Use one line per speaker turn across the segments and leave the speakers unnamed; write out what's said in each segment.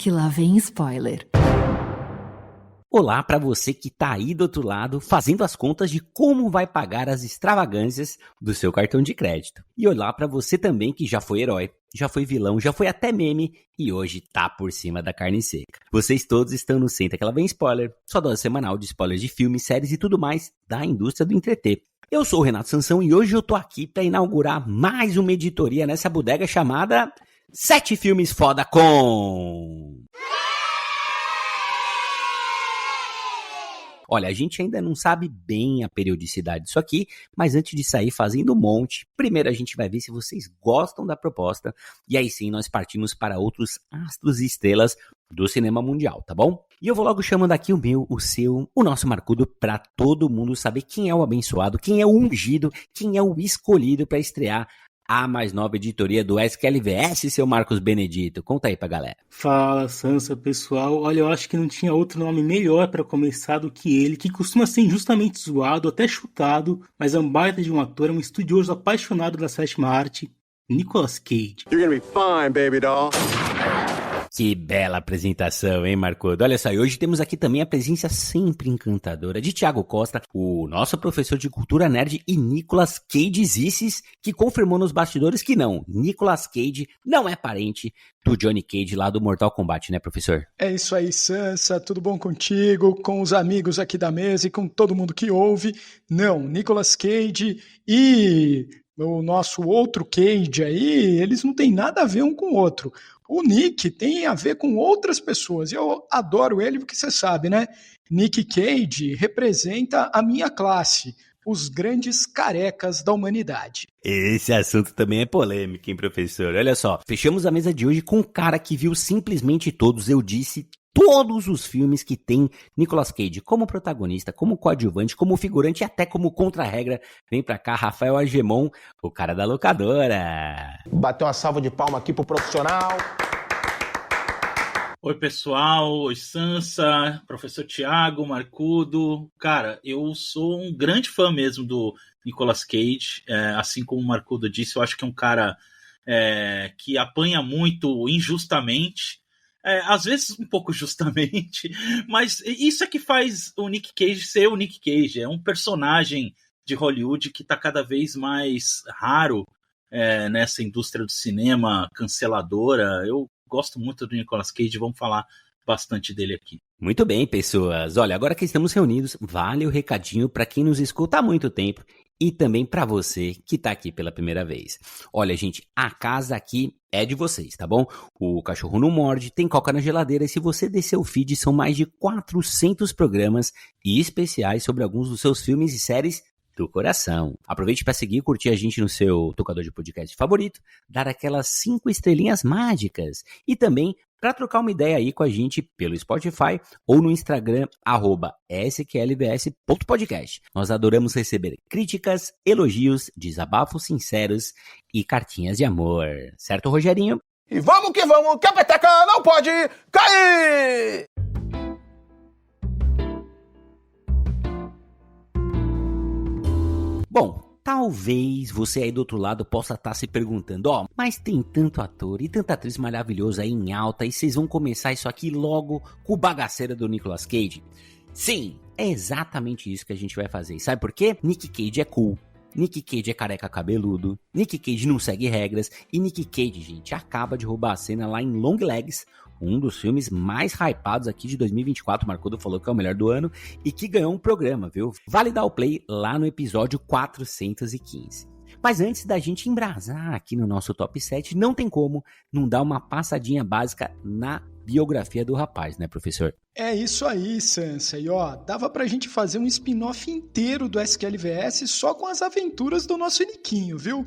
que lá vem spoiler.
Olá para você que tá aí do outro lado fazendo as contas de como vai pagar as extravagâncias do seu cartão de crédito. E olá para você também que já foi herói, já foi vilão, já foi até meme e hoje tá por cima da carne seca. Vocês todos estão no Senta que lá vem spoiler, sua dose semanal de spoilers de filmes, séries e tudo mais da indústria do entreter. Eu sou o Renato Sansão e hoje eu tô aqui para inaugurar mais uma editoria nessa bodega chamada 7 Filmes Foda com... Olha, a gente ainda não sabe bem a periodicidade disso aqui, mas antes de sair fazendo um monte, primeiro a gente vai ver se vocês gostam da proposta e aí sim nós partimos para outros astros e estrelas do cinema mundial, tá bom? E eu vou logo chamando aqui o meu, o seu, o nosso Marcudo para todo mundo saber quem é o abençoado, quem é o ungido, quem é o escolhido para estrear a mais nova editoria do SQLVS, seu Marcos Benedito. Conta aí pra galera.
Fala, Sansa, pessoal. Olha, eu acho que não tinha outro nome melhor pra começar do que ele, que costuma ser injustamente zoado, até chutado, mas é um baita de um ator, é um estudioso apaixonado da sétima arte, Nicolas Cage.
You're gonna be fine, baby doll.
Que bela apresentação, hein, Marcudo? Olha só, e hoje temos aqui também a presença sempre encantadora de Thiago Costa, o nosso professor de cultura nerd, e Nicolas Cage Zissis, que confirmou nos bastidores que não, Nicolas Cage não é parente do Johnny Cage lá do Mortal Kombat, né, professor?
É isso aí, Sansa, tudo bom contigo, com os amigos aqui da mesa e com todo mundo que ouve? Não, Nicolas Cage e o nosso outro Cage aí, eles não têm nada a ver um com o outro. O Nick tem a ver com outras pessoas, e eu adoro ele porque você sabe, né? Nick Cage representa a minha classe, os grandes carecas da humanidade.
Esse assunto também é polêmico, hein, professor? Olha só, fechamos a mesa de hoje com um cara que viu simplesmente todos, eu disse, todos os filmes que tem Nicolas Cage como protagonista, como coadjuvante, como figurante e até como contra-regra. Vem pra cá, Rafael Agemon, o cara da locadora.
Bateu uma salva de palma aqui pro profissional.
Oi, pessoal. Oi, Sansa, professor Thiago, Marcudo. Cara, eu sou um grande fã mesmo do Nicolas Cage. Assim como o Marcudo disse, eu acho que é um cara que apanha muito injustamente. Às vezes um pouco justamente, mas isso é que faz o Nick Cage ser o Nick Cage. É um personagem de Hollywood que está cada vez mais raro nessa indústria do cinema canceladora. Eu gosto muito do Nicolas Cage, vamos falar bastante dele aqui.
Muito bem, pessoas. Olha, agora que estamos reunidos, vale o recadinho para quem nos escuta há muito tempo e também para você que tá aqui pela primeira vez. Olha, gente, a casa aqui é de vocês, tá bom? O Cachorro Não Morde, tem Coca na Geladeira e se você descer o feed, são mais de 400 programas e especiais sobre alguns dos seus filmes e séries do coração. Aproveite para seguir e curtir a gente no seu tocador de podcast favorito, dar aquelas 5 estrelinhas mágicas e também para trocar uma ideia aí com a gente pelo Spotify ou no Instagram, @sqlvs.podcast. Nós adoramos receber críticas, elogios, desabafos sinceros e cartinhas de amor. Certo, Rogerinho?
E vamos que a peteca não pode cair!
Bom, talvez você aí do outro lado possa estar se perguntando, mas tem tanto ator e tanta atriz maravilhosa aí em alta e vocês vão começar isso aqui logo com o bagaceira do Nicolas Cage? Sim, é exatamente isso que a gente vai fazer. E sabe por quê? Nick Cage é cool. Nick Cage é careca cabeludo, Nick Cage não segue regras e Nick Cage, gente, acaba de roubar a cena lá em Long Legs, um dos filmes mais hypados aqui de 2024, Marcudo falou que é o melhor do ano e que ganhou um programa, viu? Vale dar o play lá no episódio 415. Mas antes da gente embrasar aqui no nosso top 7, não tem como não dar uma passadinha básica na biografia do rapaz, né, professor?
É isso aí, Sansa. E dava pra gente fazer um spin-off inteiro do SQLVS só com as aventuras do nosso Niquinho, viu?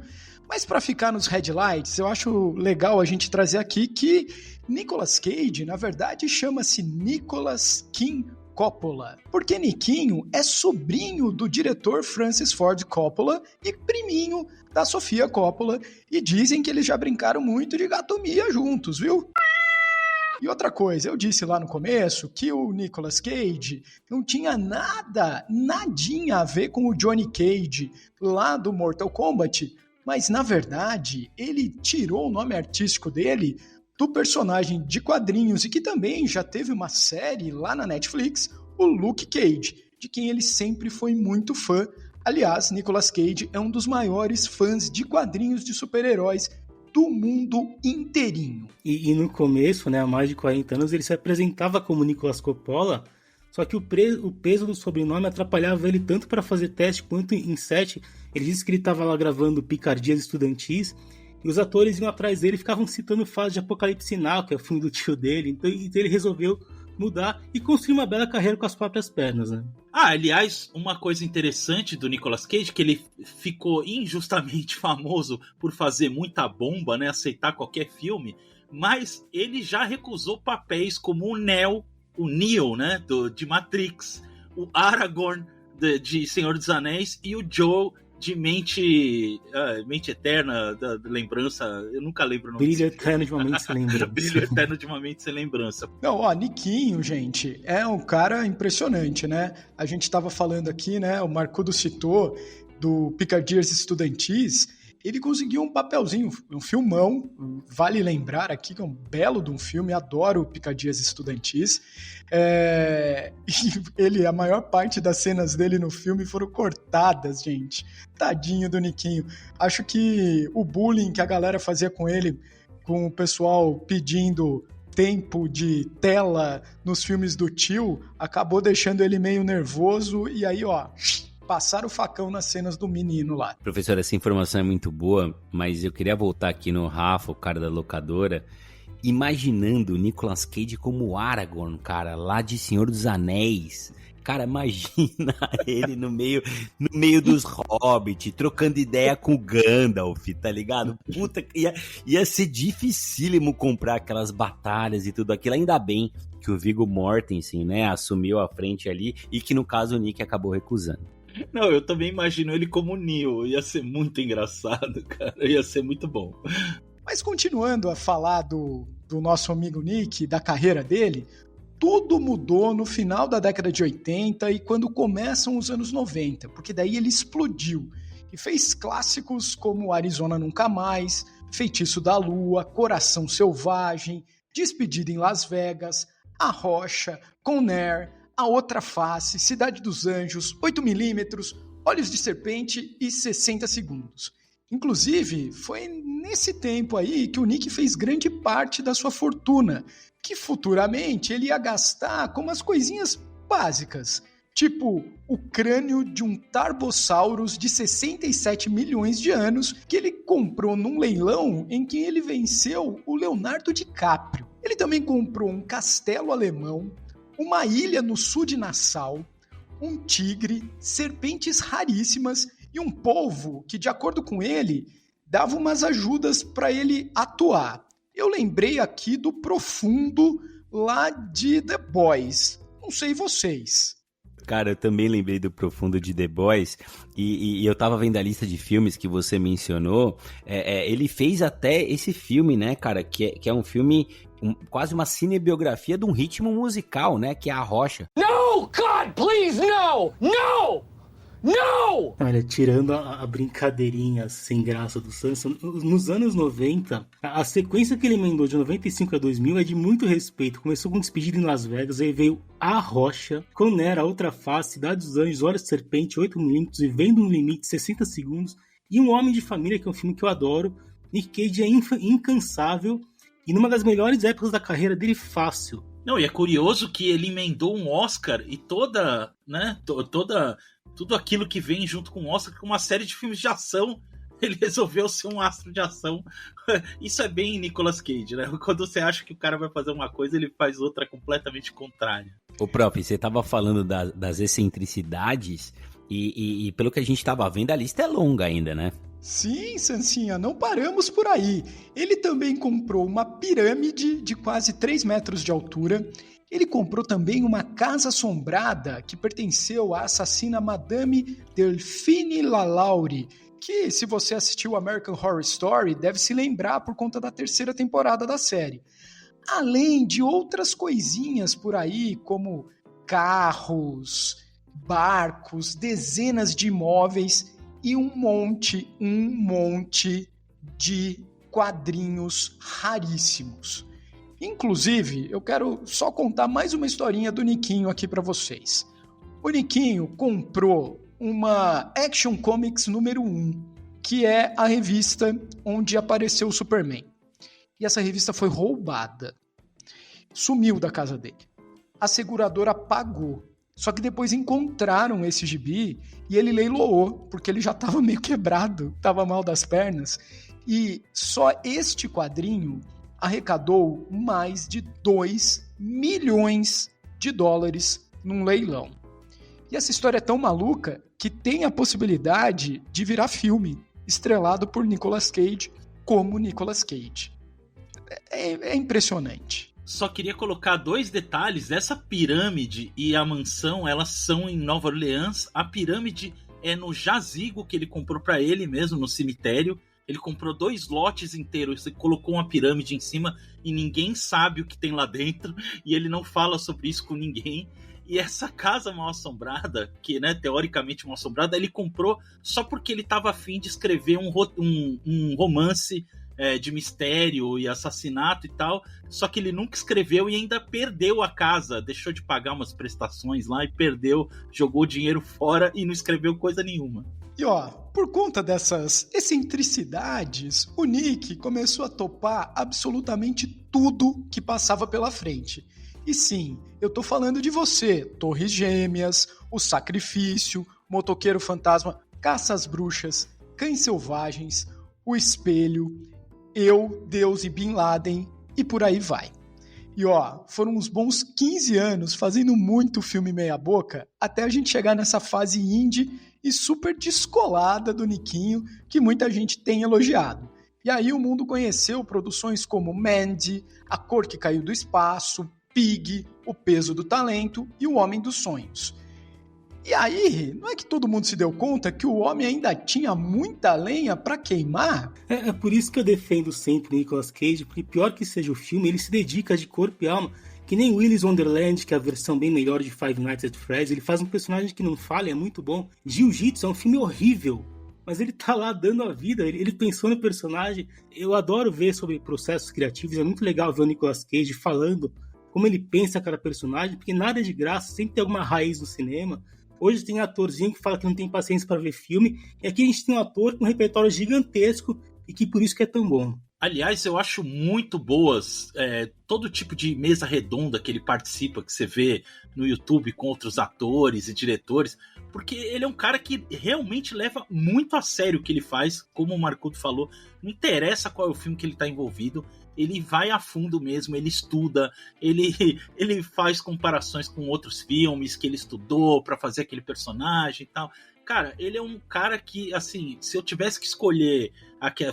Mas para ficar nos headlights, eu acho legal a gente trazer aqui que Nicolas Cage, na verdade, chama-se Nicolas Kim Coppola, porque Niquinho é sobrinho do diretor Francis Ford Coppola e priminho da Sofia Coppola, e dizem que eles já brincaram muito de gatomia juntos, viu? E outra coisa, eu disse lá no começo que o Nicolas Cage não tinha nadinha a ver com o Johnny Cage lá do Mortal Kombat, mas na verdade ele tirou o nome artístico dele do personagem de quadrinhos e que também já teve uma série lá na Netflix, o Luke Cage, de quem ele sempre foi muito fã. Aliás, Nicolas Cage é um dos maiores fãs de quadrinhos de super-heróis do mundo inteirinho.
E no começo, né, há mais de 40 anos, ele se apresentava como Nicolas Coppola, só que o peso do sobrenome atrapalhava ele tanto para fazer teste quanto em set. Ele disse que ele estava lá gravando Picardias Estudantis e os atores iam atrás dele e ficavam citando fases de Apocalipse Sinal, que é o filme do tio dele. Então ele resolveu mudar e construir uma bela carreira com as próprias pernas, né?
Aliás, uma coisa interessante do Nicolas Cage, que ele ficou injustamente famoso por fazer muita bomba, né, aceitar qualquer filme, mas ele já recusou papéis como o Neo, né, de Matrix, o Aragorn de Senhor dos Anéis e o Joe de Mente Eterna, da Lembrança, eu nunca lembro o nome.
Brilho Eterno de uma Mente Sem Lembrança.
Brilho Eterno de uma Mente Sem Lembrança.
Não, Niquinho, gente, é um cara impressionante, né? A gente tava falando aqui, né, o Marcudo citou do Picardias Estudantis. Ele conseguiu um papelzinho, um filmão, vale lembrar aqui que é um belo de um filme, adoro Picardias Estudantis. E a maior parte das cenas dele no filme foram cortadas, gente. Tadinho do Niquinho. Acho que o bullying que a galera fazia com ele, com o pessoal pedindo tempo de tela nos filmes do tio, acabou deixando ele meio nervoso e aí, passaram o facão nas cenas do menino lá.
Professor, essa informação é muito boa, mas eu queria voltar aqui no Rafa, o cara da locadora, imaginando o Nicolas Cage como Aragorn, cara, lá de Senhor dos Anéis. Cara, imagina ele no meio dos Hobbits, trocando ideia com o Gandalf, tá ligado? Puta, ia ser dificílimo comprar aquelas batalhas e tudo aquilo. Ainda bem que o Viggo Mortensen, né, assumiu a frente ali e que, no caso, o Nick acabou recusando.
Não, eu também imagino ele como Neo. Ia ser muito engraçado, cara. Ia ser muito bom.
Mas continuando a falar do nosso amigo Nick, da carreira dele, tudo mudou no final da década de 80 e quando começam os anos 90, porque daí ele explodiu e fez clássicos como Arizona Nunca Mais, Feitiço da Lua, Coração Selvagem, Despedida em Las Vegas, A Rocha, Con Air, A Outra Face, Cidade dos Anjos, 8mm, Olhos de Serpente e 60 Segundos. Inclusive, foi nesse tempo aí que o Nick fez grande parte da sua fortuna, que futuramente ele ia gastar com umas coisinhas básicas, tipo o crânio de um Tarbosaurus de 67 milhões de anos que ele comprou num leilão em que ele venceu o Leonardo DiCaprio. Ele também comprou um castelo alemão, uma ilha no sul de Nassau, um tigre, serpentes raríssimas e um polvo que, de acordo com ele, dava umas ajudas para ele atuar. Eu lembrei aqui do Profundo lá de The Boys. Não sei vocês.
Cara, eu também lembrei do Profundo de The Boys e eu tava vendo a lista de filmes que você mencionou. Ele fez até esse filme, né, cara, que é um filme, quase uma cinebiografia de um ritmo musical, né, que é A Rocha.
No, God, please, no! No! No!
Olha, tirando a brincadeirinha sem graça do Samson, nos anos 90, a sequência que ele emendou de 95 a 2000 é de muito respeito. Começou com Despedida em Las Vegas, aí veio A Rocha, Con Air, A Outra Face, Cidade dos Anjos, Olhos de Serpente, 8mm, Vivendo no Limite, 60 Segundos, e Um Homem de Família, que é um filme que eu adoro. Nick Cage é incansável e numa das melhores épocas da carreira dele, fácil.
Não, e é curioso que ele emendou um Oscar e toda, né, tudo aquilo que vem junto com o Oscar, com uma série de filmes de ação, ele resolveu ser um astro de ação. Isso é bem Nicolas Cage, né? Quando você acha que o cara vai fazer uma coisa, ele faz outra completamente contrária.
Ô, prof, você tava falando das excentricidades e pelo que a gente tava vendo, a lista é longa ainda, né?
Sim, Sancinha, não paramos por aí. Ele também comprou uma pirâmide de quase 3 metros de altura. Ele comprou também uma casa assombrada que pertenceu à assassina Madame Delphine LaLaurie, que, se você assistiu American Horror Story, deve se lembrar por conta da 3ª temporada da série. Além de outras coisinhas por aí, como carros, barcos, dezenas de imóveis e um monte de quadrinhos raríssimos. Inclusive, eu quero só contar mais uma historinha do Niquinho aqui para vocês. O Niquinho comprou uma Action Comics número 1, que é a revista onde apareceu o Superman. E essa revista foi roubada. Sumiu da casa dele. A seguradora pagou. Só que depois encontraram esse gibi e ele leiloou, porque ele já estava meio quebrado, estava mal das pernas. E só este quadrinho arrecadou mais de 2 milhões de dólares num leilão. E essa história é tão maluca que tem a possibilidade de virar filme, estrelado por Nicolas Cage como Nicolas Cage. É impressionante.
Só queria colocar 2 detalhes. Essa pirâmide e a mansão, elas são em Nova Orleans. A pirâmide é no jazigo que ele comprou para ele mesmo, no cemitério. Ele comprou 2 lotes inteiros e colocou uma pirâmide em cima e ninguém sabe o que tem lá dentro. E ele não fala sobre isso com ninguém. E essa casa mal assombrada, que, né, teoricamente mal assombrada, ele comprou só porque ele estava afim de escrever um romance de mistério e assassinato e tal. Só que ele nunca escreveu e ainda perdeu a casa. Deixou de pagar umas prestações lá e perdeu, jogou o dinheiro fora e não escreveu coisa nenhuma.
E ó, por conta dessas excentricidades, o Nick começou a topar absolutamente tudo que passava pela frente. E sim, eu tô falando de você, Torres Gêmeas, O Sacrifício, Motoqueiro Fantasma, Caça às Bruxas, Cães Selvagens, O Espelho, Eu, Deus e Bin Laden, e por aí vai. E ó, foram uns bons 15 anos fazendo muito filme meia boca, até a gente chegar nessa fase indie e super descolada do Niquinho, que muita gente tem elogiado. E aí o mundo conheceu produções como Mandy, A Cor que Caiu do Espaço, Pig, O Peso do Talento e O Homem dos Sonhos. E aí, não é que todo mundo se deu conta que o homem ainda tinha muita lenha pra queimar?
É por isso que eu defendo sempre o Nicolas Cage, porque pior que seja o filme, ele se dedica de corpo e alma, que nem Willy's Wonderland, que é a versão bem melhor de Five Nights at Freddy's. Ele faz um personagem que não falha, é muito bom. Jiu-Jitsu é um filme horrível, mas ele tá lá dando a vida, ele pensou no personagem. Eu adoro ver sobre processos criativos, é muito legal ver o Nicolas Cage falando como ele pensa cada personagem, porque nada é de graça, sempre tem alguma raiz no cinema. Hoje tem atorzinho que fala que não tem paciência para ver filme, e aqui a gente tem um ator com um repertório gigantesco e que por isso que é tão bom.
Aliás, eu acho muito boas todo tipo de mesa redonda que ele participa, que você vê no YouTube com outros atores e diretores, porque ele é um cara que realmente leva muito a sério o que ele faz, como o Marcudo falou, não interessa qual é o filme que ele está envolvido, ele vai a fundo mesmo, ele estuda, ele faz comparações com outros filmes que ele estudou para fazer aquele personagem e tal. Cara, ele é um cara que, assim, se eu tivesse que escolher,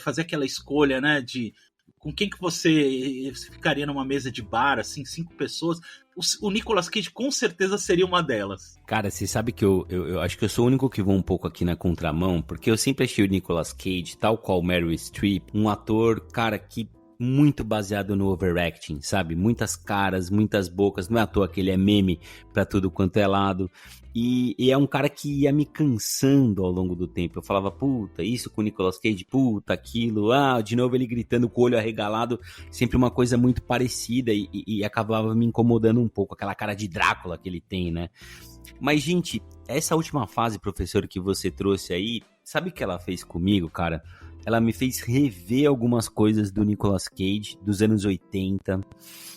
fazer aquela escolha, né, de com quem que você ficaria numa mesa de bar, assim, 5 pessoas, o Nicolas Cage com certeza seria uma delas.
Cara, você sabe que eu acho que eu sou o único que vou um pouco aqui na contramão, porque eu sempre achei o Nicolas Cage, tal qual Meryl Streep, um ator, cara, que muito baseado no overacting, sabe? Muitas caras, muitas bocas, não é à toa que ele é meme pra tudo quanto é lado. E é um cara que ia me cansando ao longo do tempo. Eu falava, puta, isso com o Nicolas Cage, puta, aquilo, de novo ele gritando com o olho arregalado, sempre uma coisa muito parecida e acabava me incomodando um pouco, aquela cara de Drácula que ele tem, né? Mas, gente, essa última fase, professor, que você trouxe aí, sabe o que ela fez comigo, cara? Ela me fez rever algumas coisas do Nicolas Cage dos anos 80,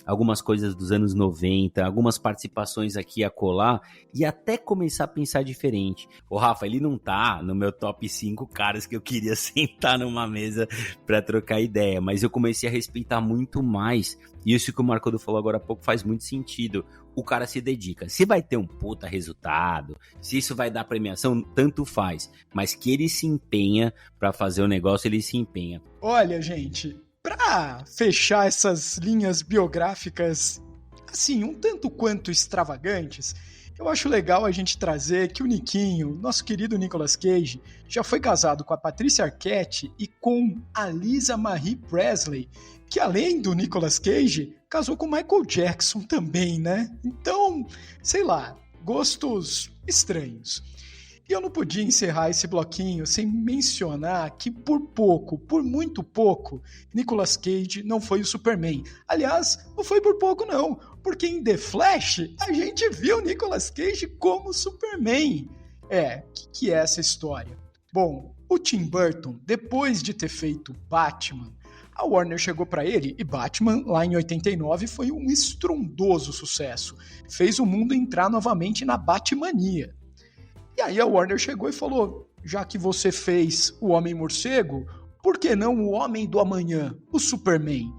algumas coisas dos anos 90, algumas participações aqui e acolá, e até começar a pensar diferente. Ô Rafa, ele não tá no meu top 5 caras que eu queria sentar numa mesa pra trocar ideia, mas eu comecei a respeitar muito mais, e isso que o Marcudo falou agora há pouco faz muito sentido. O cara se dedica. Se vai ter um puta resultado, se isso vai dar premiação, tanto faz. Mas que ele se empenha pra fazer o negócio, ele se empenha.
Olha, gente, pra fechar essas linhas biográficas, assim, um tanto quanto extravagantes, eu acho legal a gente trazer que o Niquinho, nosso querido Nicolas Cage, já foi casado com a Patrícia Arquette e com a Lisa Marie Presley, que além do Nicolas Cage, casou com Michael Jackson também, né? Então, sei lá, gostos estranhos. E eu não podia encerrar esse bloquinho sem mencionar que por muito pouco, Nicolas Cage não foi o Superman. Aliás, não foi por pouco não, porque em The Flash a gente viu Nicolas Cage como Superman. Que é essa história? Bom, o Tim Burton, depois de ter feito Batman, a Warner chegou para ele e Batman, lá em 89, foi um estrondoso sucesso. Fez o mundo entrar novamente na Batmania. E aí a Warner chegou e falou, já que você fez o Homem-Morcego, por que não o Homem do Amanhã, o Superman?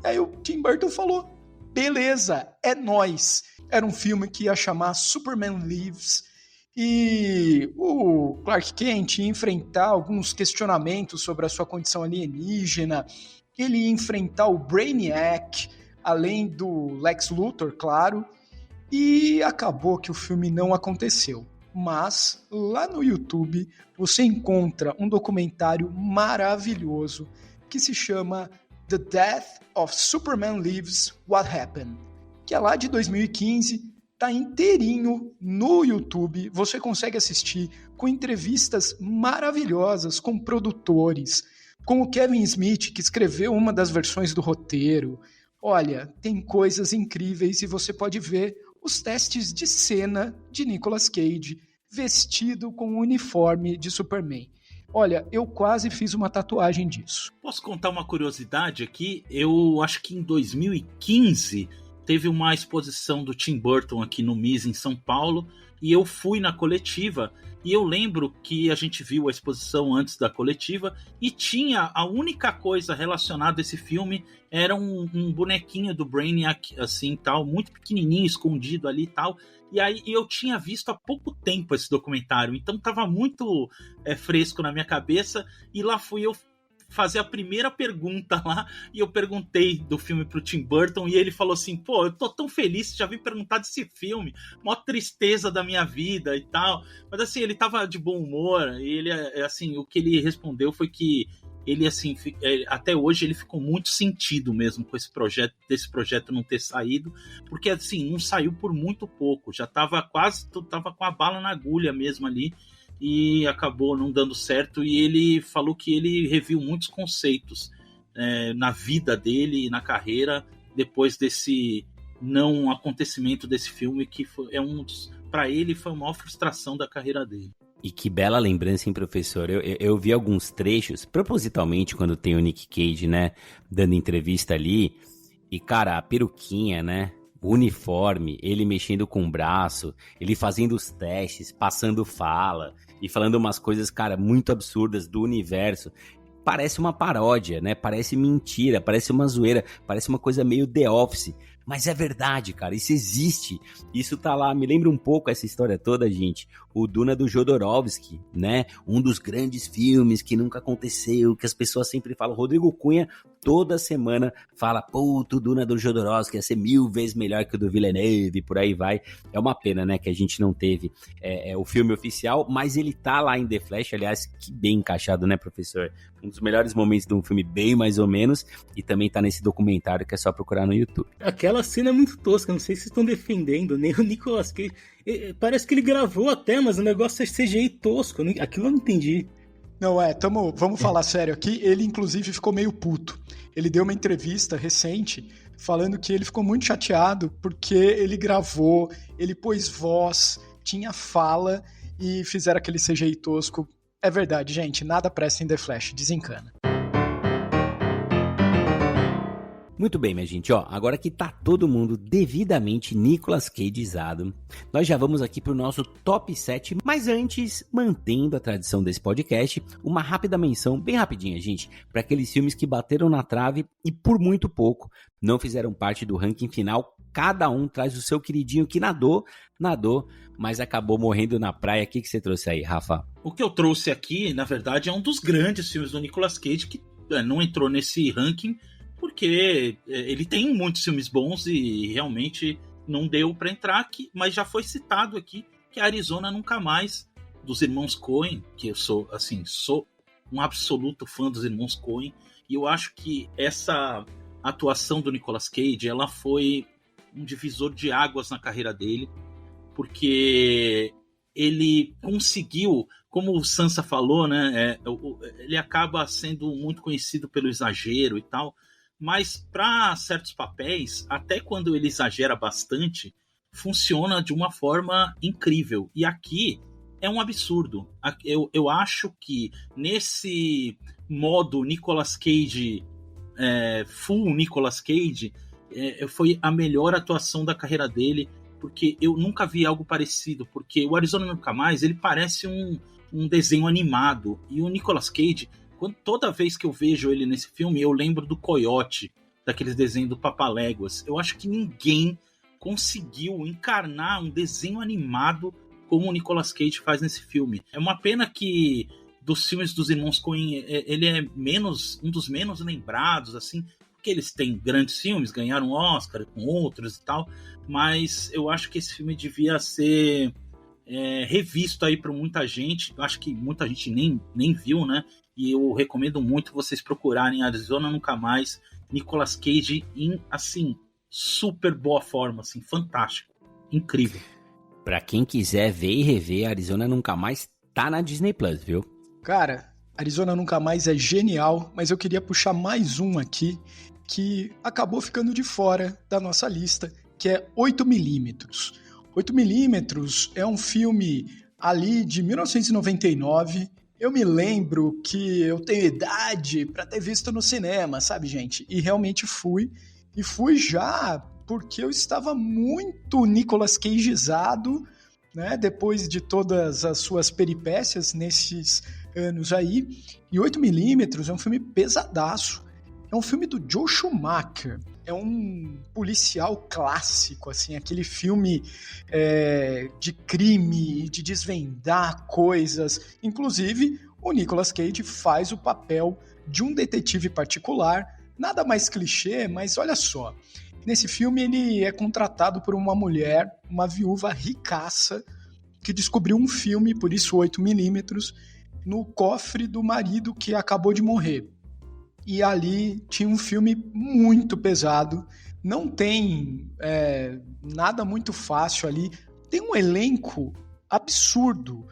E aí o Tim Burton falou, beleza, é nóis. Era um filme que ia chamar Superman Lives e o Clark Kent ia enfrentar alguns questionamentos sobre a sua condição alienígena, ele ia enfrentar o Brainiac, além do Lex Luthor, claro, e acabou que o filme não aconteceu. Mas lá no YouTube você encontra um documentário maravilhoso que se chama The Death of Superman Lives, What Happened, que é lá de 2015, tá inteirinho no YouTube, você consegue assistir com entrevistas maravilhosas com produtores, com o Kevin Smith, que escreveu uma das versões do roteiro. Olha, tem coisas incríveis e você pode ver os testes de cena de Nicolas Cage vestido com o uniforme de Superman. Olha, eu quase fiz uma tatuagem disso.
Posso contar uma curiosidade aqui? Eu acho que em 2015 teve uma exposição do Tim Burton aqui no MIS em São Paulo e eu fui na coletiva e eu lembro que a gente viu a exposição antes da coletiva e tinha a única coisa relacionada a esse filme era um bonequinho do Brainiac assim tal, muito pequenininho, escondido ali e tal. E aí eu tinha visto há pouco tempo esse documentário, então estava muito fresco na minha cabeça e lá fui eu fazer a primeira pergunta lá, e eu perguntei do filme pro Tim Burton, e ele falou assim, pô, eu tô tão feliz, já vim perguntar desse filme, mó tristeza da minha vida e tal, mas assim, ele tava de bom humor, e ele, assim, o que ele respondeu foi que ele, assim, até hoje ele ficou muito sentido mesmo com esse projeto, desse projeto não ter saído, porque assim, não saiu por muito pouco, já tava com a bala na agulha mesmo ali, e acabou não dando certo, e ele falou que ele reviu muitos conceitos na vida dele e na carreira depois desse não acontecimento desse filme, que para ele foi a maior frustração da carreira dele.
E que bela lembrança, hein, professor? Eu vi alguns trechos, propositalmente, quando tem o Nick Cage, né, dando entrevista ali, e cara, a peruquinha, né, o uniforme, ele mexendo com o braço, ele fazendo os testes, passando fala e falando umas coisas, cara, muito absurdas do universo. Parece uma paródia, né? Parece mentira, parece uma zoeira, parece uma coisa meio The Office. Mas é verdade, cara, isso existe. Isso tá lá, me lembra um pouco essa história toda, gente. O Duna do Jodorowsky, né? Um dos grandes filmes que nunca aconteceu, que as pessoas sempre falam. Rodrigo Cunha, toda semana, fala, puto, o Duna do Jodorowsky ia ser 1000 vezes melhor que o do Villeneuve, por aí vai. É uma pena, né, que a gente não teve o filme oficial, mas ele tá lá em The Flash, aliás, que bem encaixado, né, professor? Um dos melhores momentos de um filme, bem mais ou menos, e também tá nesse documentário que é só procurar no YouTube.
Aquela cena é muito tosca, não sei se vocês estão defendendo, nem o Nicolas Cage. Parece que ele gravou até, mas o negócio é CGI tosco, aquilo eu não entendi.
Não, vamos falar sério aqui, ele inclusive ficou meio puto. Ele deu uma entrevista recente falando que ele ficou muito chateado porque ele gravou, ele pôs voz, tinha fala e fizeram aquele CGI tosco. É verdade, gente, nada presta em The Flash, desencana.
Muito bem, minha gente, ó, agora que tá todo mundo devidamente Nicolas Cageizado, nós já vamos aqui pro nosso top 7, mas antes, mantendo a tradição desse podcast, uma rápida menção, bem rapidinha, gente, para aqueles filmes que bateram na trave e por muito pouco não fizeram parte do ranking final. Cada um traz o seu queridinho que nadou, mas acabou morrendo na praia. O que você trouxe aí, Rafa?
O que eu trouxe aqui, na verdade, é um dos grandes filmes do Nicolas Cage que não entrou nesse ranking, porque ele tem muitos filmes bons e realmente não deu para entrar aqui, mas já foi citado aqui, que é Arizona Nunca Mais, dos irmãos Coen, que eu sou um absoluto fã dos irmãos Coen, e eu acho que essa atuação do Nicolas Cage, ela foi um divisor de águas na carreira dele, porque ele conseguiu, como o Sansa falou, né, ele acaba sendo muito conhecido pelo exagero e tal, mas para certos papéis, até quando ele exagera bastante, funciona de uma forma incrível. E aqui é um absurdo. Eu acho que nesse modo Nicolas Cage, full Nicolas Cage, foi a melhor atuação da carreira dele, porque eu nunca vi algo parecido, porque o Arizona Nunca Mais, ele parece um desenho animado, e o Nicolas Cage, toda vez que eu vejo ele nesse filme, eu lembro do Coyote, daqueles desenhos do Papaléguas. Eu acho que ninguém conseguiu encarnar um desenho animado como o Nicolas Cage faz nesse filme. É uma pena que dos filmes dos irmãos Coen, ele é um dos menos lembrados, assim, porque eles têm grandes filmes, ganharam Oscar com outros e tal, mas eu acho que esse filme devia ser revisto aí por muita gente. Eu acho que muita gente nem viu, né? E eu recomendo muito vocês procurarem Arizona Nunca Mais, Nicolas Cage em, assim, super boa forma, assim, fantástico, incrível.
Pra quem quiser ver e rever, Arizona Nunca Mais tá na Disney Plus, viu?
Cara, Arizona Nunca Mais é genial, mas eu queria puxar mais um aqui que acabou ficando de fora da nossa lista, que é 8mm. 8mm é um filme ali de 1999. Eu me lembro que eu tenho idade para ter visto no cinema, sabe, gente? E realmente fui. E fui já porque eu estava muito Nicolas Cageizado, né? Depois de todas as suas peripécias nesses anos aí. E 8mm é um filme pesadaço. É um filme do Joe Schumacher. É um policial clássico, assim, aquele filme de crime, de desvendar coisas. Inclusive, o Nicolas Cage faz o papel de um detetive particular. Nada mais clichê, mas olha só. Nesse filme, ele é contratado por uma mulher, uma viúva ricaça, que descobriu um filme, por isso 8mm, no cofre do marido que acabou de morrer. E ali tinha um filme muito pesado, não tem nada muito fácil ali, tem um elenco absurdo,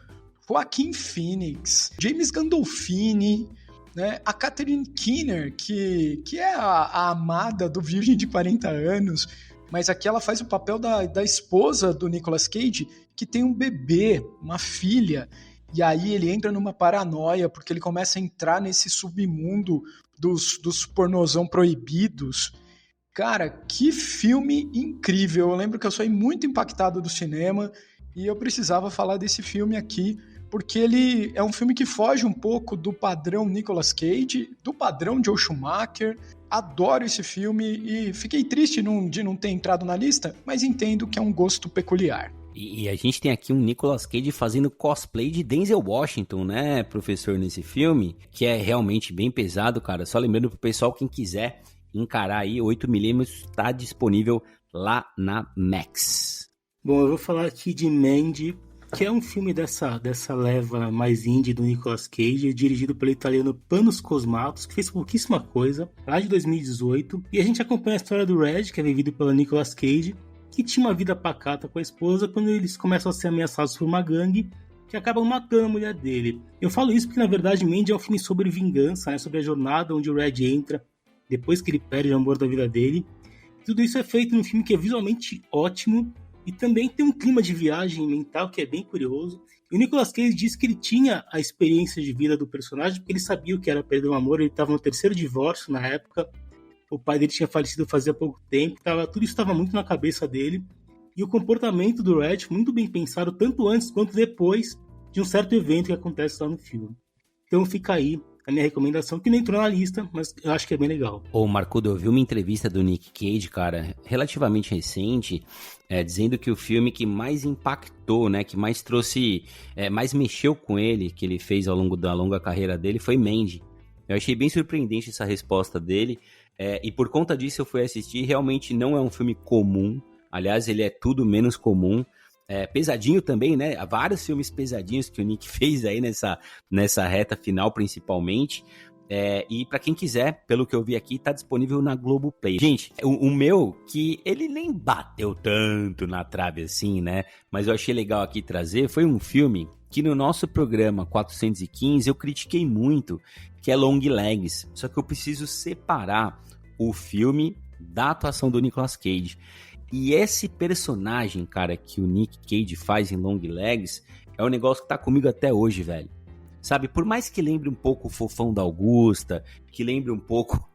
Joaquin Phoenix, James Gandolfini, né? A Catherine Keener, que é a amada do Virgem de 40 anos, mas aqui ela faz o papel da esposa do Nicolas Cage, que tem um bebê, uma filha, e aí ele entra numa paranoia, porque ele começa a entrar nesse submundo dos pornozão proibidos. Cara, que filme incrível! Eu lembro que eu saí muito impactado do cinema e eu precisava falar desse filme aqui, porque ele é um filme que foge um pouco do padrão Nicolas Cage, do padrão Joe Schumacher. Adoro esse filme e fiquei triste de não ter entrado na lista, mas entendo que é um gosto peculiar.
E a gente tem aqui um Nicolas Cage fazendo cosplay de Denzel Washington, né, professor, nesse filme, que é realmente bem pesado, cara. Só lembrando pro pessoal, quem quiser encarar aí, 8mm tá disponível lá na Max.
Bom, eu vou falar aqui de Mandy, que é um filme dessa leva mais indie do Nicolas Cage, dirigido pelo italiano Panos Cosmatos, que fez pouquíssima coisa, lá de 2018. E a gente acompanha a história do Red, que é vivido pelo Nicolas Cage, que tinha uma vida pacata com a esposa quando eles começam a ser ameaçados por uma gangue que acabam matando a mulher dele. Eu falo isso porque, na verdade, Mandy é um filme sobre vingança, né? Sobre a jornada onde o Red entra depois que ele perde o amor da vida dele. Tudo isso é feito num filme que é visualmente ótimo e também tem um clima de viagem mental que é bem curioso. E o Nicolas Cage disse que ele tinha a experiência de vida do personagem porque ele sabia o que era perder o amor, ele estava no 3º divórcio na época. O pai dele tinha falecido fazia pouco tempo, tudo isso estava muito na cabeça dele. E o comportamento do Red muito bem pensado, tanto antes quanto depois de um certo evento que acontece lá no filme. Então fica aí a minha recomendação, que nem entrou na lista, mas eu acho que é bem legal.
Ô, Marcudo, eu vi uma entrevista do Nick Cage, cara, relativamente recente, dizendo que o filme que mais impactou, né, que mais trouxe, mais mexeu com ele, que ele fez ao longo da longa carreira dele, foi Mandy. Eu achei bem surpreendente essa resposta dele. E por conta disso eu fui assistir. Realmente não é um filme comum. Aliás, ele é tudo menos comum. Pesadinho também, né? Há vários filmes pesadinhos que o Nick fez aí nessa reta final, principalmente. E pra quem quiser, pelo que eu vi aqui, tá disponível na Globoplay. Gente, o meu, que ele nem bateu tanto na trave assim, né? Mas eu achei legal aqui trazer, foi um filme que no nosso programa 415 eu critiquei muito, que é Long Legs. Só que eu preciso separar o filme da atuação do Nicolas Cage. E esse personagem, cara, que o Nick Cage faz em Long Legs, é um negócio que tá comigo até hoje, velho. Sabe, por mais que lembre um pouco o Fofão da Augusta, que lembre um pouco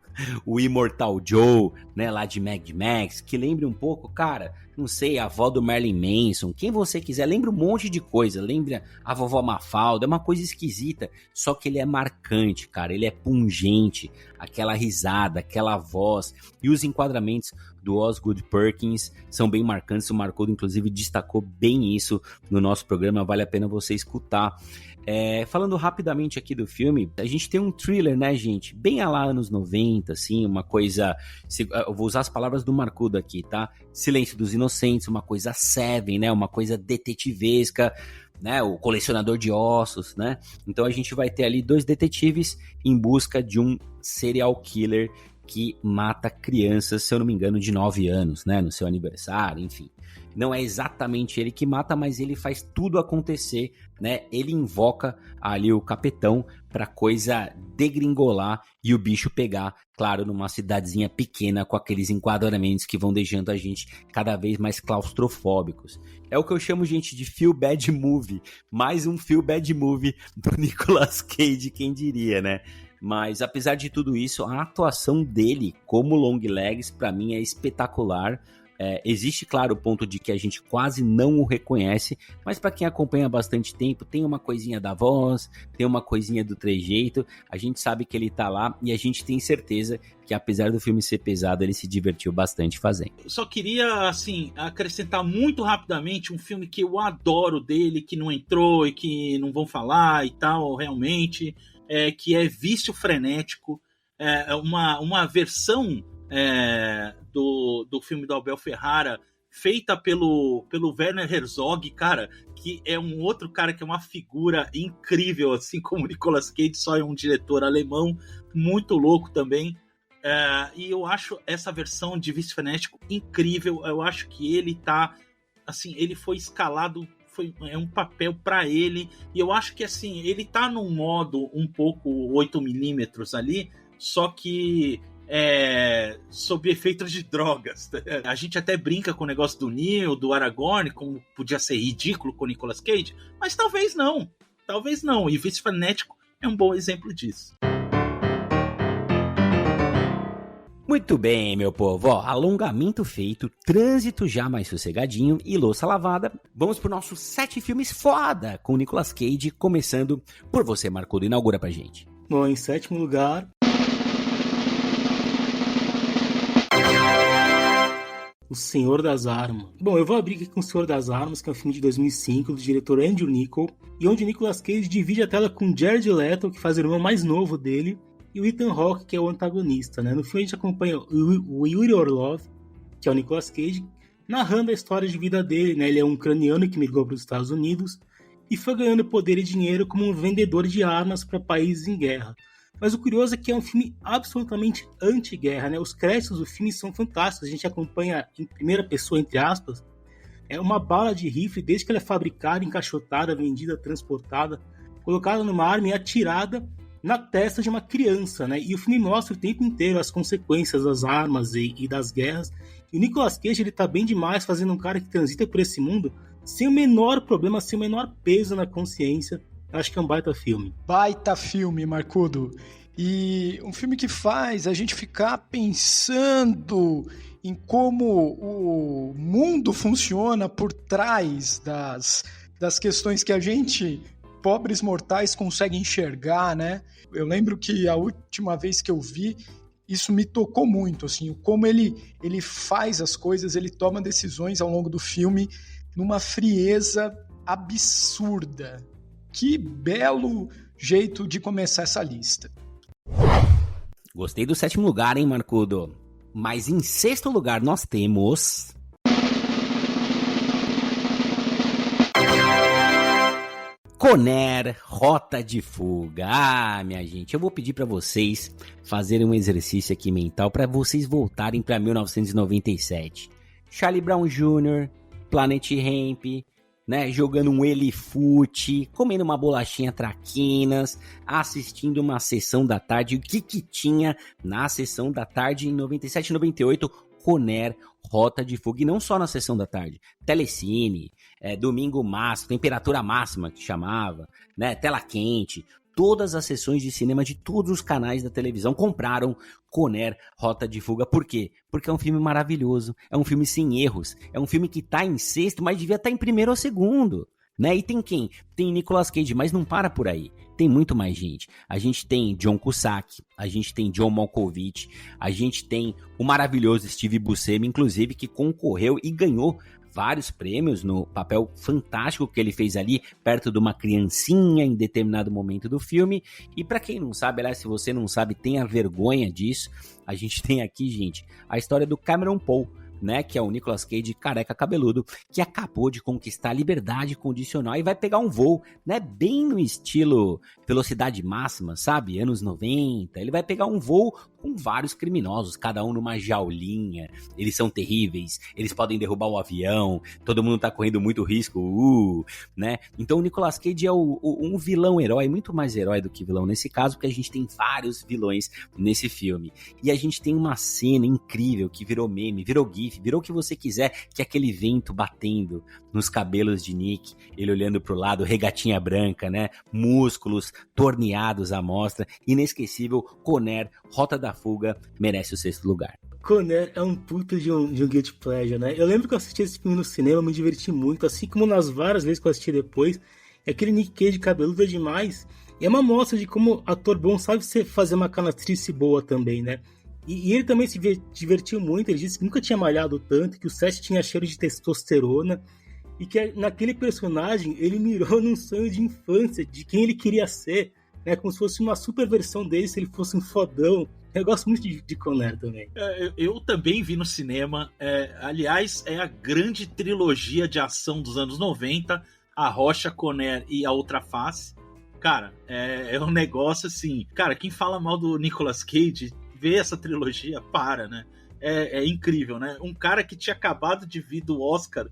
o Immortal Joe, né, lá de Mad Max, que lembre um pouco, cara, não sei, a avó do Marilyn Manson, quem você quiser, lembra um monte de coisa, lembra a vovó Mafalda, é uma coisa esquisita, só que ele é marcante, cara, ele é pungente, aquela risada, aquela voz, e os enquadramentos do Osgood Perkins são bem marcantes, o Marcudo inclusive destacou bem isso no nosso programa, vale a pena você escutar. Falando rapidamente aqui do filme, a gente tem um thriller, né, gente? Bem a lá anos 90, assim, uma coisa... Eu vou usar as palavras do Marcudo aqui, tá? Silêncio dos Inocentes, uma coisa Seven, né? Uma coisa detetivesca, né? O Colecionador de Ossos, né? Então a gente vai ter ali 2 detetives em busca de um serial killer que mata crianças, se eu não me engano, de 9 anos, né? No seu aniversário, enfim. Não é exatamente ele que mata, mas ele faz tudo acontecer, né? Ele invoca ali o capetão pra coisa degringolar e o bicho pegar, claro, numa cidadezinha pequena com aqueles enquadramentos que vão deixando a gente cada vez mais claustrofóbicos. É o que eu chamo, gente, de feel bad movie. Mais um feel bad movie do Nicolas Cage, quem diria, né? Mas apesar de tudo isso, a atuação dele como Long Legs, pra mim, é espetacular. Existe, claro, o ponto de que a gente quase não o reconhece, mas para quem acompanha há bastante tempo, tem uma coisinha da voz, tem uma coisinha do trejeito, a gente sabe que ele tá lá e a gente tem certeza que apesar do filme ser pesado, ele se divertiu bastante fazendo.
Eu só queria, assim, acrescentar muito rapidamente um filme que eu adoro dele, que não entrou e que não vão falar e tal, realmente, que é Vício Frenético, uma versão... do filme do Abel Ferrara, feita pelo Werner Herzog, cara, que é um outro cara que é uma figura incrível, assim como o Nicolas Cage, só é um diretor alemão, muito louco também, e eu acho essa versão de Vício Frenético incrível, eu acho que ele tá, assim, ele foi escalado, é um papel pra ele, e eu acho que, assim, ele tá num modo um pouco 8mm ali, só que sob efeitos de drogas. A gente até brinca com o negócio do Neo, do Aragorn, como podia ser ridículo com o Nicolas Cage, mas talvez não. E Vício Frenético é um bom exemplo disso.
Muito bem, meu povo. Alongamento feito, trânsito já mais sossegadinho e louça lavada. Vamos pro nosso 7 filmes foda com o Nicolas Cage, começando por você, Marcudo. Inaugura pra gente.
Bom, em 7º lugar... O Senhor das Armas. Bom, eu vou abrir aqui com O Senhor das Armas, que é um filme de 2005, do diretor Andrew Niccol, e onde Nicolas Cage divide a tela com Jared Leto, que faz o irmão mais novo dele, e o Ethan Hawke, que é o antagonista, né? No filme a gente acompanha o Yuri Orlov, que é o Nicolas Cage, narrando a história de vida dele, né? Ele é um ucraniano que migrou para os Estados Unidos e foi ganhando poder e dinheiro como um vendedor de armas para países em guerra. Mas o curioso é que é um filme absolutamente anti-guerra, né? Os créditos do filme são fantásticos. A gente acompanha em primeira pessoa, entre aspas, uma bala de rifle, desde que ela é fabricada, encaixotada, vendida, transportada, colocada numa arma e atirada na testa de uma criança, né? E o filme mostra o tempo inteiro as consequências das armas e das guerras. E o Nicolas Cage, ele tá bem demais fazendo um cara que transita por esse mundo sem o menor problema, sem o menor peso na consciência. Acho que é um baita filme.
Baita filme, Marcudo. E um filme que faz a gente ficar pensando em como o mundo funciona por trás das questões que a gente, pobres mortais, consegue enxergar, né? Eu lembro que a última vez que eu vi, isso me tocou muito, assim, como ele faz as coisas, ele toma decisões ao longo do filme numa frieza absurda. Que belo jeito de começar essa lista.
Gostei do 7º lugar, hein, Marcudo? Mas em 6º lugar nós temos... Conair, Rota de Fuga. Ah, minha gente, eu vou pedir pra vocês fazerem um exercício aqui mental pra vocês voltarem pra 1997. Charlie Brown Jr., Planet Hemp, né, jogando um elefute, comendo uma bolachinha traquinas, assistindo uma sessão da tarde. O que tinha na sessão da tarde em 97 e 98? Conair, Rota de Fuga. E não só na sessão da tarde. Telecine, Domingo Máximo, Temperatura Máxima, que chamava, né, Tela Quente. Todas as sessões de cinema de todos os canais da televisão compraram Conair, Rota de Fuga. Por quê? Porque é um filme maravilhoso, é um filme sem erros, é um filme que tá em sexto, mas devia estar em primeiro ou segundo, né? E tem quem? Tem Nicolas Cage, mas não para por aí. Tem muito mais gente. A gente tem John Cusack, a gente tem John Malkovich, a gente tem o maravilhoso Steve Buscemi, inclusive, que concorreu e ganhou vários prêmios no papel fantástico que ele fez ali, perto de uma criancinha em determinado momento do filme. E pra quem não sabe, aliás, se você não sabe, tenha vergonha disso, a gente tem aqui, gente, a história do Cameron Poe, né, que é o Nicolas Cage careca cabeludo, que acabou de conquistar a liberdade condicional e vai pegar um voo, né, bem no estilo Velocidade Máxima, sabe, anos 90, ele vai pegar um voo com vários criminosos, cada um numa jaulinha, eles são terríveis, eles podem derrubar o avião, todo mundo tá correndo muito risco, né, então o Nicolas Cage é um vilão herói, muito mais herói do que vilão nesse caso, porque a gente tem vários vilões nesse filme, e a gente tem uma cena incrível que virou meme, virou gif, virou o que você quiser, que é aquele vento batendo nos cabelos de Nick, ele olhando pro lado, regatinha branca, né, músculos torneados à mostra, inesquecível. Conair, Rota da Fuga, merece o 6º lugar.
Conair é um puto de um guilty pleasure, né? Eu lembro que eu assisti esse filme no cinema, me diverti muito, assim como nas várias vezes que eu assisti depois. Aquele Nick Cage cabeludo é demais. E é uma mostra de como ator bom sabe fazer uma canatrice boa também, né? E ele também se divertiu muito, ele disse que nunca tinha malhado tanto, que o set tinha cheiro de testosterona, e que naquele personagem ele mirou num sonho de infância, de quem ele queria ser, né? Como se fosse uma super versão dele, se ele fosse um fodão. Eu gosto muito de Conair também.
Eu também vi no cinema. Aliás, é a grande trilogia de ação dos anos 90, A Rocha, Conair e A Outra Face. Cara, é um negócio assim... Cara, quem fala mal do Nicolas Cage, vê essa trilogia, para, né? É incrível, né? Um cara que tinha acabado de vir do Oscar...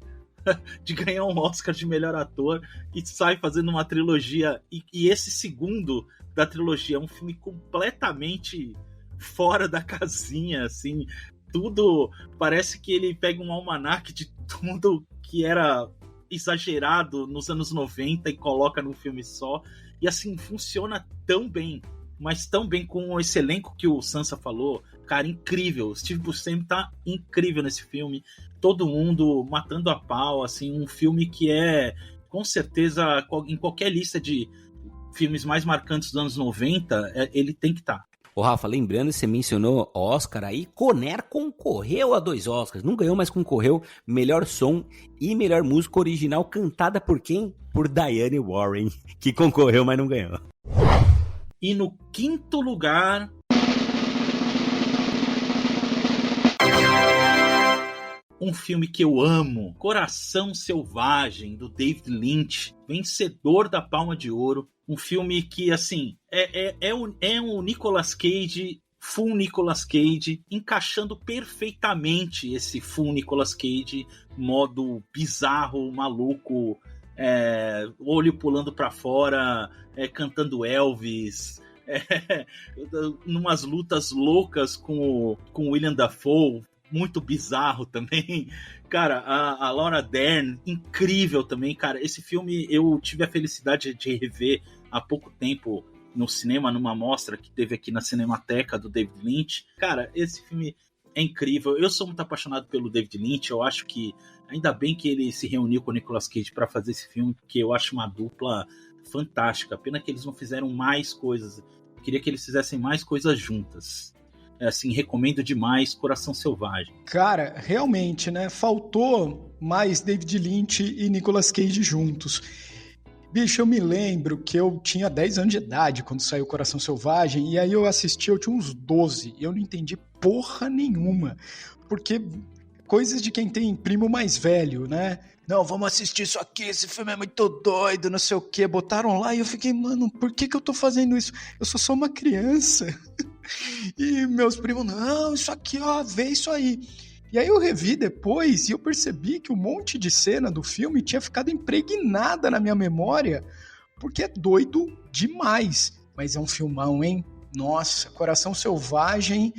de ganhar um Oscar de melhor ator e sai fazendo uma trilogia e esse segundo da trilogia é um filme completamente fora da casinha, assim, tudo parece que ele pega um almanaque de tudo que era exagerado nos anos 90 e coloca num filme só, e assim, funciona tão bem, mas tão bem com esse elenco que o Sansa falou, cara, incrível, Steve Buscemi tá incrível nesse filme, todo mundo matando a pau, assim, um filme que é, com certeza, em qualquer lista de filmes mais marcantes dos anos 90, ele tem que estar.
Ô Rafa, lembrando, você mencionou Oscar aí, Conair concorreu a 2 Oscars, não ganhou, mas concorreu melhor som e melhor música original, cantada por quem? Por Diane Warren, que concorreu, mas não ganhou.
E no 5º lugar... um filme que eu amo, Coração Selvagem, do David Lynch, vencedor da Palma de Ouro. Um filme que, assim, é um Nicolas Cage, full Nicolas Cage, encaixando perfeitamente esse full Nicolas Cage, modo bizarro, maluco, olho pulando pra fora, cantando Elvis, numas lutas loucas com o William Dafoe, muito bizarro também. Cara, a Laura Dern, incrível também, cara. Esse filme eu tive a felicidade de rever há pouco tempo no cinema, numa mostra que teve aqui na Cinemateca do David Lynch. Cara, esse filme é incrível. Eu sou muito apaixonado pelo David Lynch. Eu acho que, ainda bem que ele se reuniu com o Nicolas Cage para fazer esse filme, porque eu acho uma dupla fantástica. Pena que eles não fizeram mais coisas. Eu queria que eles fizessem mais coisas juntas. Assim, recomendo demais Coração Selvagem.
Cara, realmente, né? Faltou mais David Lynch e Nicolas Cage juntos. Bicho, eu me lembro que eu tinha 10 anos de idade quando saiu Coração Selvagem, e aí eu assisti, eu tinha uns 12, e eu não entendi porra nenhuma. Porque coisas de quem tem primo mais velho, né? Não, vamos assistir isso aqui, esse filme é muito doido, não sei o quê. Botaram lá e eu fiquei, mano, por que eu tô fazendo isso? Eu sou só uma criança. E meus primos, não, isso aqui, ó, vê isso aí. E aí eu revi depois e eu percebi que um monte de cena do filme tinha ficado impregnada na minha memória, porque é doido demais. Mas é um filmão, hein? Nossa, Coração Selvagem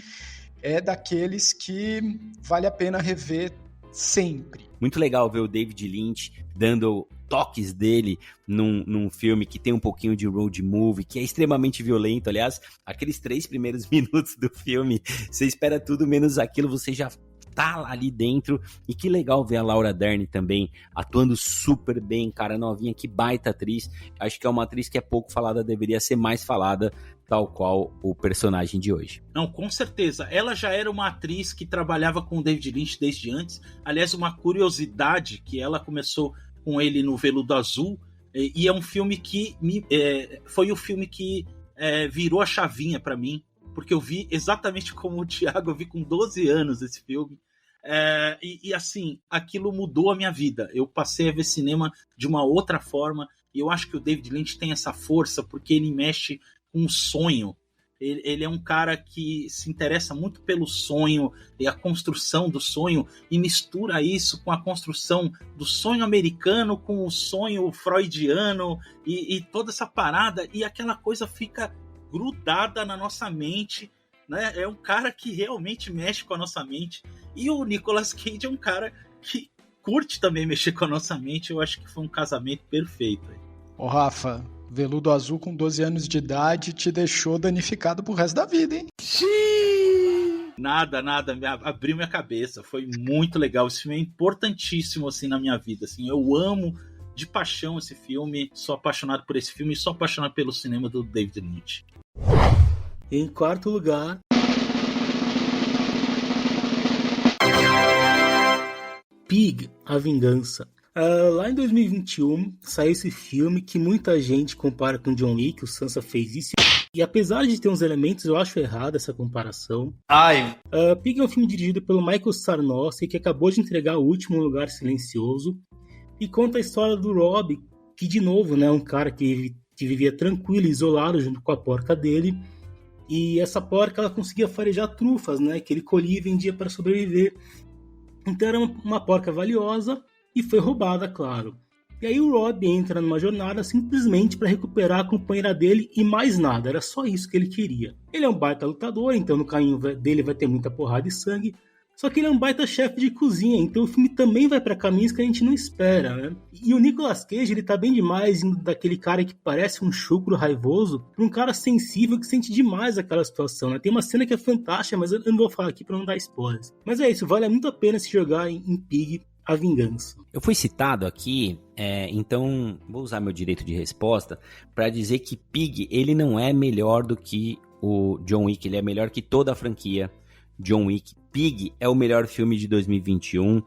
é daqueles que vale a pena rever sempre.
Muito legal ver o David Lynch dando toques dele num filme que tem um pouquinho de road movie, que é extremamente violento. Aliás, aqueles 3 primeiros minutos do filme, você espera tudo menos aquilo, você já tá ali dentro. E que legal ver a Laura Dern também atuando super bem, cara, novinha, que baita atriz. Acho que é uma atriz que é pouco falada, deveria ser mais falada, tal qual o personagem de hoje.
Não, com certeza. Ela já era uma atriz que trabalhava com o David Lynch desde antes. Aliás, uma curiosidade, que ela começou com ele no Veludo Azul, e é um filme que foi o filme que virou a chavinha pra mim, porque eu vi exatamente como o Thiago, eu vi com 12 anos esse filme, e assim, aquilo mudou a minha vida. Eu passei a ver cinema de uma outra forma, e eu acho que o David Lynch tem essa força, porque ele mexe com o sonho. Ele é um cara que se interessa muito pelo sonho e a construção do sonho, e mistura isso com a construção do sonho americano com o sonho freudiano e toda essa parada, e aquela coisa fica grudada na nossa mente, né? É um cara que realmente mexe com a nossa mente, e o Nicolas Cage é um cara que curte também mexer com a nossa mente. Eu acho que foi um casamento perfeito.
Ô Rafa, Veludo Azul com 12 anos de idade te deixou danificado pro resto da vida, hein?
Nada, abriu minha cabeça, foi muito legal. Esse filme é importantíssimo, assim, na minha vida, assim, eu amo de paixão esse filme, sou apaixonado por esse filme e sou apaixonado pelo cinema do David Lynch.
Em quarto lugar, Pig, A Vingança. Lá em 2021 saiu esse filme que muita gente compara com John Wick, o Sansa fez isso. E apesar de ter uns elementos, eu acho errado essa comparação. Pig é um filme dirigido pelo Michael Sarnoski, que acabou de entregar O Último Lugar Silencioso, e conta a história do Rob, que de novo, né, um cara que vivia tranquilo, isolado junto com a porca dele, e essa porca ela conseguia farejar trufas, né, que ele colhia e vendia para sobreviver. Então era uma porca valiosa e foi roubada, claro. E aí o Rob entra numa jornada simplesmente para recuperar a companheira dele e mais nada, era só isso que ele queria. Ele é um baita lutador, então no caminho dele vai ter muita porrada e sangue, só que ele é um baita chefe de cozinha, então o filme também vai para caminhos que a gente não espera, né? E o Nicolas Cage, ele tá bem demais indo daquele cara que parece um chucro raivoso para um cara sensível que sente demais aquela situação, né? Tem uma cena que é fantástica, mas eu não vou falar aqui para não dar spoilers. Mas é isso, vale muito a pena se jogar em Pig, A Vingança.
Eu fui citado aqui, então vou usar meu direito de resposta para dizer que Pig, ele não é melhor do que o John Wick, ele é melhor que toda a franquia John Wick. Pig é o melhor filme de 2021.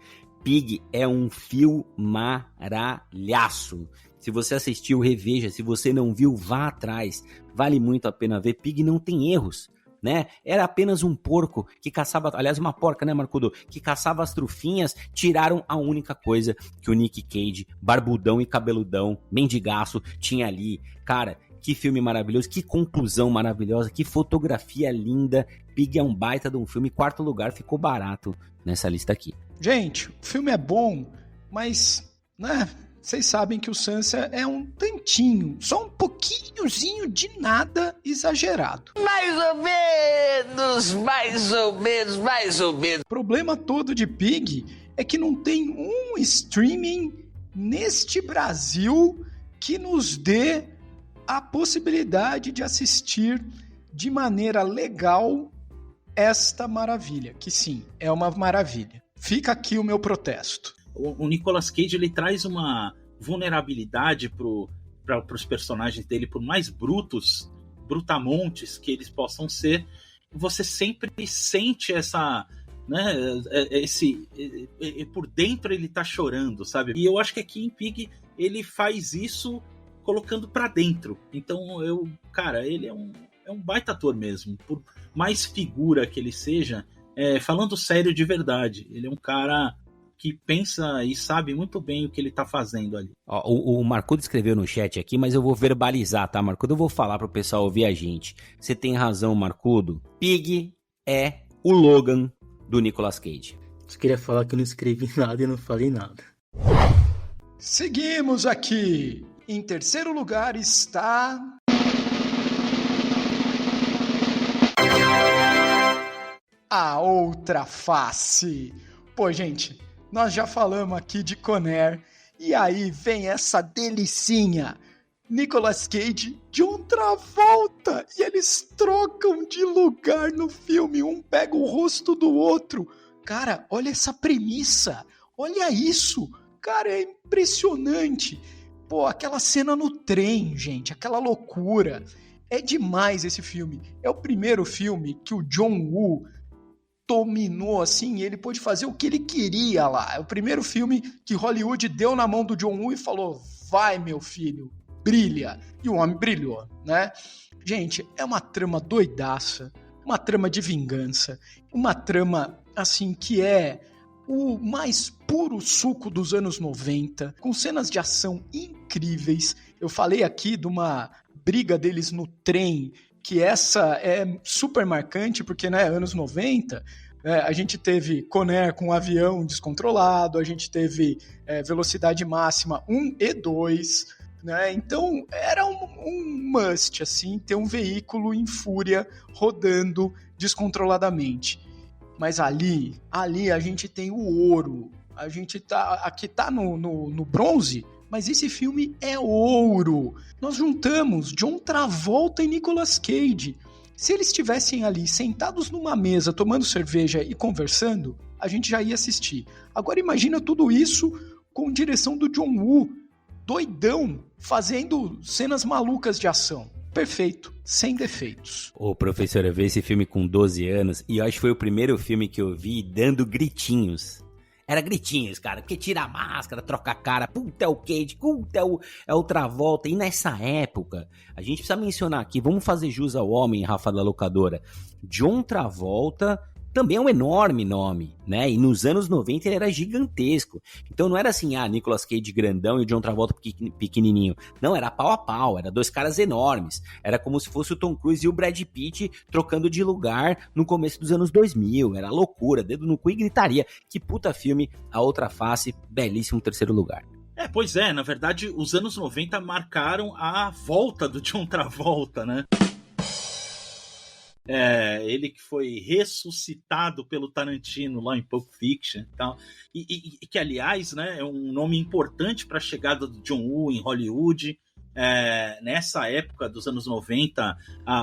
Pig é um filmaralhaço. Se você assistiu, reveja. Se você não viu, vá atrás. Vale muito a pena ver. Pig não tem erros, né? Era apenas um porco que caçava... Aliás, uma porca, né, Marcudo? Que caçava as trufinhas. Tiraram a única coisa que o Nick Cage, barbudão e cabeludão, mendigaço, tinha ali. Cara, que filme maravilhoso, que conclusão maravilhosa, que fotografia linda. Pig é um baita de um filme. Quarto lugar, ficou barato nessa lista aqui.
Gente, o filme é bom, mas, né, vocês sabem que o Sansa é um tantinho, só um pouquinhozinho de nada exagerado.
Mais ou menos, mais ou menos, mais ou menos.
O problema todo de Pig é que não tem um streaming neste Brasil que nos dê a possibilidade de assistir de maneira legal esta maravilha, que sim, é uma maravilha. Fica aqui o meu protesto.
O Nicolas Cage, ele traz uma vulnerabilidade para os personagens dele, por mais brutamontes que eles possam ser, você sempre sente essa, né, por dentro ele tá chorando, sabe? E eu acho que aqui em Pig ele faz isso colocando pra dentro. Então, ele é um baita ator mesmo. Por mais figura que ele seja, falando sério de verdade. Ele é um cara que pensa e sabe muito bem o que ele tá fazendo ali.
Ó, o Marcudo escreveu no chat aqui, mas eu vou verbalizar, tá, Marcudo? Eu vou falar pro pessoal ouvir a gente. Você tem razão, Marcudo. Pig é o Logan do Nicolas Cage.
Só queria falar que eu não escrevi nada e não falei nada.
Seguimos aqui. Em terceiro lugar está... A Outra Face. Pô, gente, nós já falamos aqui de Conair, e aí vem essa delicinha. Nicolas Cage, John Travolta, e eles trocam de lugar no filme, um pega o rosto do outro. Cara, olha essa premissa, olha isso, cara, é impressionante. Pô, aquela cena no trem, gente, aquela loucura. É demais esse filme. É o primeiro filme que o John Woo dominou, assim, e ele pôde fazer o que ele queria lá. É o primeiro filme que Hollywood deu na mão do John Woo e falou, vai, meu filho, brilha. E o homem brilhou, né? Gente, é uma trama doidaça, uma trama de vingança, uma trama, assim, que é o mais puro suco dos anos 90, com cenas de ação incríveis. Eu falei aqui de uma briga deles no trem, que essa é super marcante, porque, né, anos 90, a gente teve Conair com um avião descontrolado, a gente teve velocidade máxima 1 e 2, né? Então era um must, assim, ter um veículo em fúria rodando descontroladamente. Mas ali a gente tem o ouro, a gente aqui tá no bronze, mas esse filme é ouro. Nós juntamos John Travolta e Nicolas Cage. Se eles estivessem ali sentados numa mesa tomando cerveja e conversando, a gente já ia assistir. Agora imagina tudo isso com direção do John Woo, doidão, fazendo cenas malucas de ação. Perfeito, sem defeitos.
Ô, professor, eu vi esse filme com 12 anos e eu acho que foi o primeiro filme que eu vi dando gritinhos. Era gritinhos, cara, porque tira a máscara, troca a cara, puta é o Cage, puta é o Travolta. E nessa época, a gente precisa mencionar aqui, vamos fazer jus ao homem, Rafa da Locadora. John Travolta também é um enorme nome, né? E nos anos 90 ele era gigantesco. Então não era assim, Nicolas Cage grandão e o John Travolta pequenininho. Não, era pau a pau, era dois caras enormes. Era como se fosse o Tom Cruise e o Brad Pitt trocando de lugar no começo dos anos 2000. Era loucura, dedo no cu e gritaria. Que puta filme, A Outra Face, belíssimo terceiro lugar.
Pois é, na verdade, os anos 90 marcaram a volta do John Travolta, né? Ele que foi ressuscitado pelo Tarantino lá em Pulp Fiction e tal, e que, aliás, né, é um nome importante para a chegada do John Woo em Hollywood. Nessa época dos anos 90,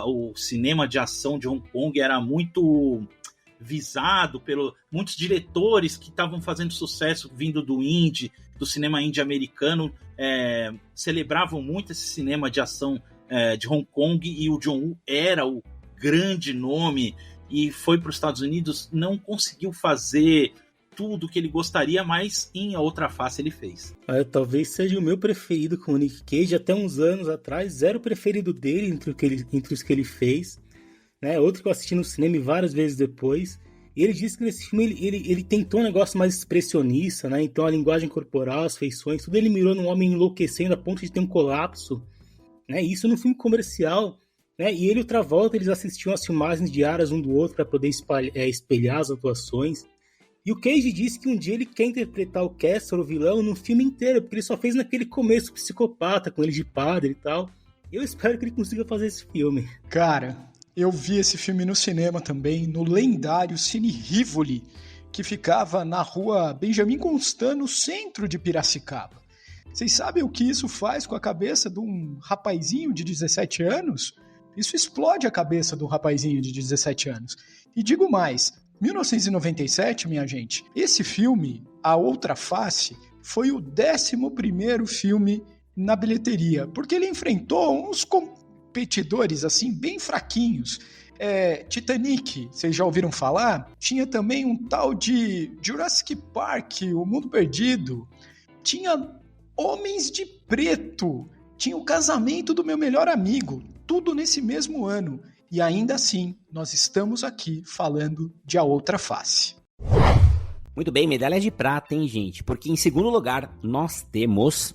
o cinema de ação de Hong Kong era muito visado por muitos diretores que estavam fazendo sucesso vindo do indie, do cinema indie americano, celebravam muito esse cinema de ação de Hong Kong, e o John Woo era o grande nome e foi para os Estados Unidos, não conseguiu fazer tudo que ele gostaria, mas em A Outra Face ele fez.
Talvez seja o meu preferido com o Nick Cage, até uns anos atrás, era o preferido dele entre os que ele fez, né? Outro que eu assisti no cinema várias vezes depois, e ele disse que nesse filme ele tentou um negócio mais expressionista, né? Então a linguagem corporal, as feições, tudo ele mirou num homem enlouquecendo a ponto de ter um colapso, né? E isso no filme comercial, né? E ele e o Travolta, eles assistiam as filmagens diárias um do outro para poder espelhar as atuações. E o Cage disse que um dia ele quer interpretar o Castor, o vilão, no filme inteiro, porque ele só fez naquele começo psicopata, com ele de padre e tal. Eu espero que ele consiga fazer esse filme.
Cara, eu vi esse filme no cinema também, no lendário Cine Rivoli, que ficava na rua Benjamin Constant, no centro de Piracicaba. Vocês sabem o que isso faz com a cabeça de um rapazinho de 17 anos? Isso explode a cabeça do rapazinho de 17 anos. E digo mais, 1997, minha gente, esse filme, A Outra Face, foi o 11º filme na bilheteria, porque ele enfrentou uns competidores, assim, bem fraquinhos. Titanic, vocês já ouviram falar? Tinha também um tal de Jurassic Park, O Mundo Perdido. Tinha Homens de Preto. Tinha O Casamento do Meu Melhor Amigo. Tudo nesse mesmo ano. E ainda assim, nós estamos aqui falando de A Outra Face.
Muito bem, medalha de prata, hein, gente? Porque em segundo lugar, nós temos...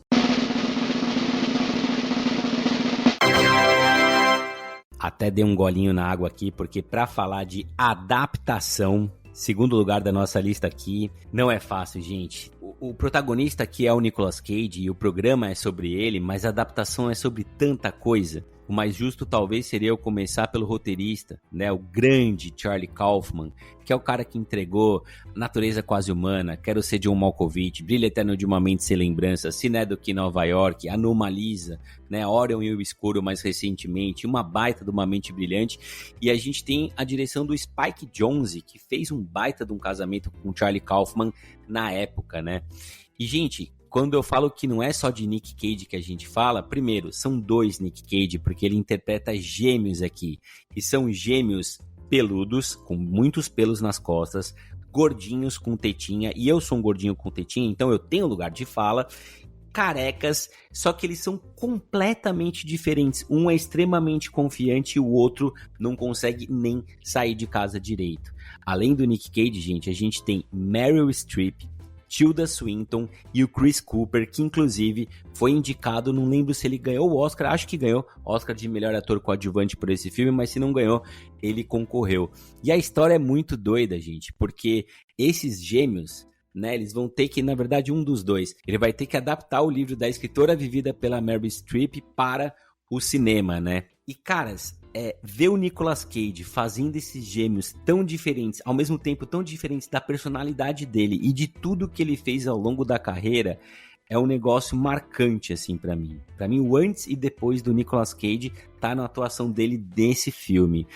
Até dei um golinho na água aqui, porque para falar de adaptação, segundo lugar da nossa lista aqui, não é fácil, gente. O protagonista aqui é o Nicolas Cage e o programa é sobre ele, mas a adaptação é sobre tanta coisa. O mais justo talvez seria eu começar pelo roteirista, né? O grande Charlie Kaufman, que é o cara que entregou Natureza Quase Humana, Quero Ser John Malkovich, Brilho Eterno de uma Mente Sem Lembrança, Cinedoc Nova York, Anomalisa, né? Orion e o Escuro mais recentemente, uma baita de Uma Mente Brilhante. E a gente tem a direção do Spike Jonze, que fez um baita de um casamento com Charlie Kaufman na época, né? E, gente... Quando eu falo que não é só de Nick Cage que a gente fala, primeiro, são 2 Nick Cage, porque ele interpreta gêmeos aqui. E são gêmeos peludos, com muitos pelos nas costas, gordinhos com tetinha, e eu sou um gordinho com tetinha, então eu tenho lugar de fala, carecas, só que eles são completamente diferentes. Um é extremamente confiante e o outro não consegue nem sair de casa direito. Além do Nick Cage, gente, a gente tem Meryl Streep, Tilda Swinton e o Chris Cooper, que inclusive foi indicado, não lembro se ele ganhou o Oscar, acho que ganhou Oscar de melhor ator coadjuvante por esse filme, mas se não ganhou, ele concorreu. E a história é muito doida, gente, porque esses gêmeos, né, eles vão ter que, na verdade, um dos dois, ele vai ter que adaptar o livro da escritora vivida pela Meryl Streep para o cinema, né? E, caras, ver o Nicolas Cage fazendo esses gêmeos tão diferentes, ao mesmo tempo tão diferentes da personalidade dele e de tudo que ele fez ao longo da carreira, é um negócio marcante, assim, pra mim. Pra mim, o antes e depois do Nicolas Cage tá na atuação dele nesse filme.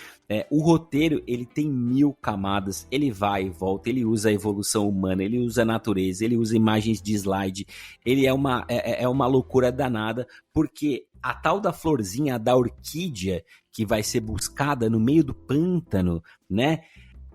O roteiro, ele tem 1000 camadas, ele vai e volta, ele usa a evolução humana, ele usa a natureza, ele usa imagens de slide, ele é uma loucura danada, porque a tal da florzinha, da orquídea, que vai ser buscada no meio do pântano, né?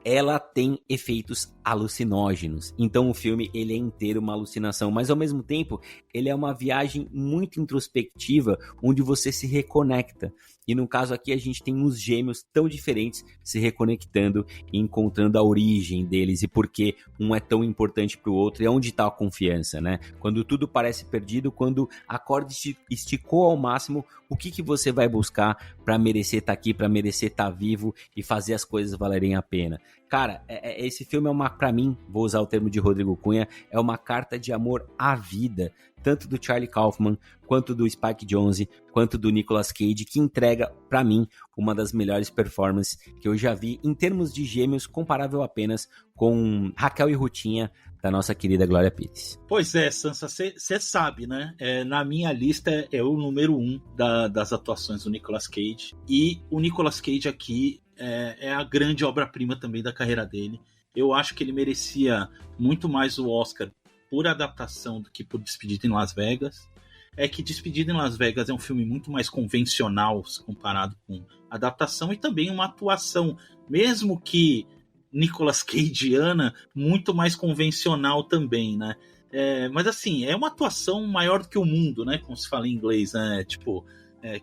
Ela tem efeitos alucinógenos. Então o filme, ele é inteiro uma alucinação, mas ao mesmo tempo, ele é uma viagem muito introspectiva, onde você se reconecta. E no caso aqui, a gente tem uns gêmeos tão diferentes se reconectando e encontrando a origem deles e por que um é tão importante para o outro e onde está a confiança, né? Quando tudo parece perdido, quando a corda esticou ao máximo, o que você vai buscar para merecer estar aqui, para merecer estar vivo e fazer as coisas valerem a pena? Cara, esse filme é pra mim, vou usar o termo de Rodrigo Cunha, é uma carta de amor à vida, tanto do Charlie Kaufman, quanto do Spike Jonze, quanto do Nicolas Cage, que entrega, pra mim, uma das melhores performances que eu já vi em termos de gêmeos, comparável apenas com Raquel e Rutinha, da nossa querida Glória Pires.
Pois é, Sansa, você sabe, né? Na minha lista é o número 1 das atuações do Nicolas Cage, e o Nicolas Cage aqui é a grande obra-prima também da carreira dele. Eu acho que ele merecia muito mais o Oscar por adaptação do que por Despedida em Las Vegas. É que Despedida em Las Vegas é um filme muito mais convencional se comparado com adaptação, e também uma atuação, mesmo que Nicolas Cageana, muito mais convencional também, né? Mas assim, é uma atuação maior do que o mundo, né? Como se fala em inglês, né? Tipo,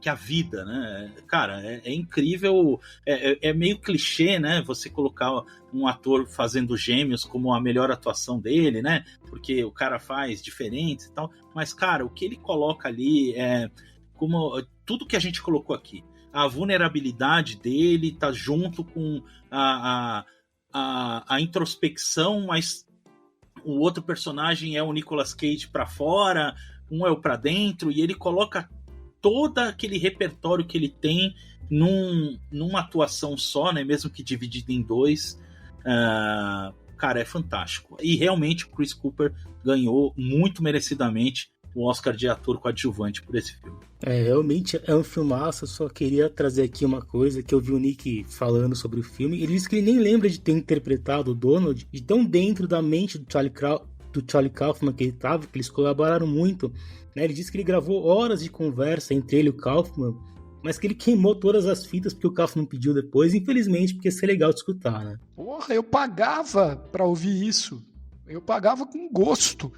que a vida, né? Cara, é incrível, é meio clichê, né? Você colocar um ator fazendo gêmeos como a melhor atuação dele, né? Porque o cara faz diferente e tal. Mas, cara, o que ele coloca ali é como tudo que a gente colocou aqui. A vulnerabilidade dele tá junto com a introspecção, mas o outro personagem é o Nicolas Cage pra fora, um é o pra dentro, e ele coloca todo aquele repertório que ele tem numa atuação só, né? Mesmo que dividido em 2. Cara, é fantástico. E realmente o Chris Cooper ganhou muito merecidamente o Oscar de ator coadjuvante por esse filme.
Realmente é um filmaço. Eu só queria trazer aqui uma coisa que eu vi o Nick falando sobre o filme. Ele disse que ele nem lembra de ter interpretado o Donald, de tão dentro da mente do Charlie Kaufman que ele estava, que eles colaboraram muito. Ele disse que ele gravou horas de conversa entre ele e o Kaufman, mas que ele queimou todas as fitas porque o Kaufman pediu depois, infelizmente, porque ia ser legal de escutar, né?
Porra, eu pagava pra ouvir isso. Eu pagava com gosto.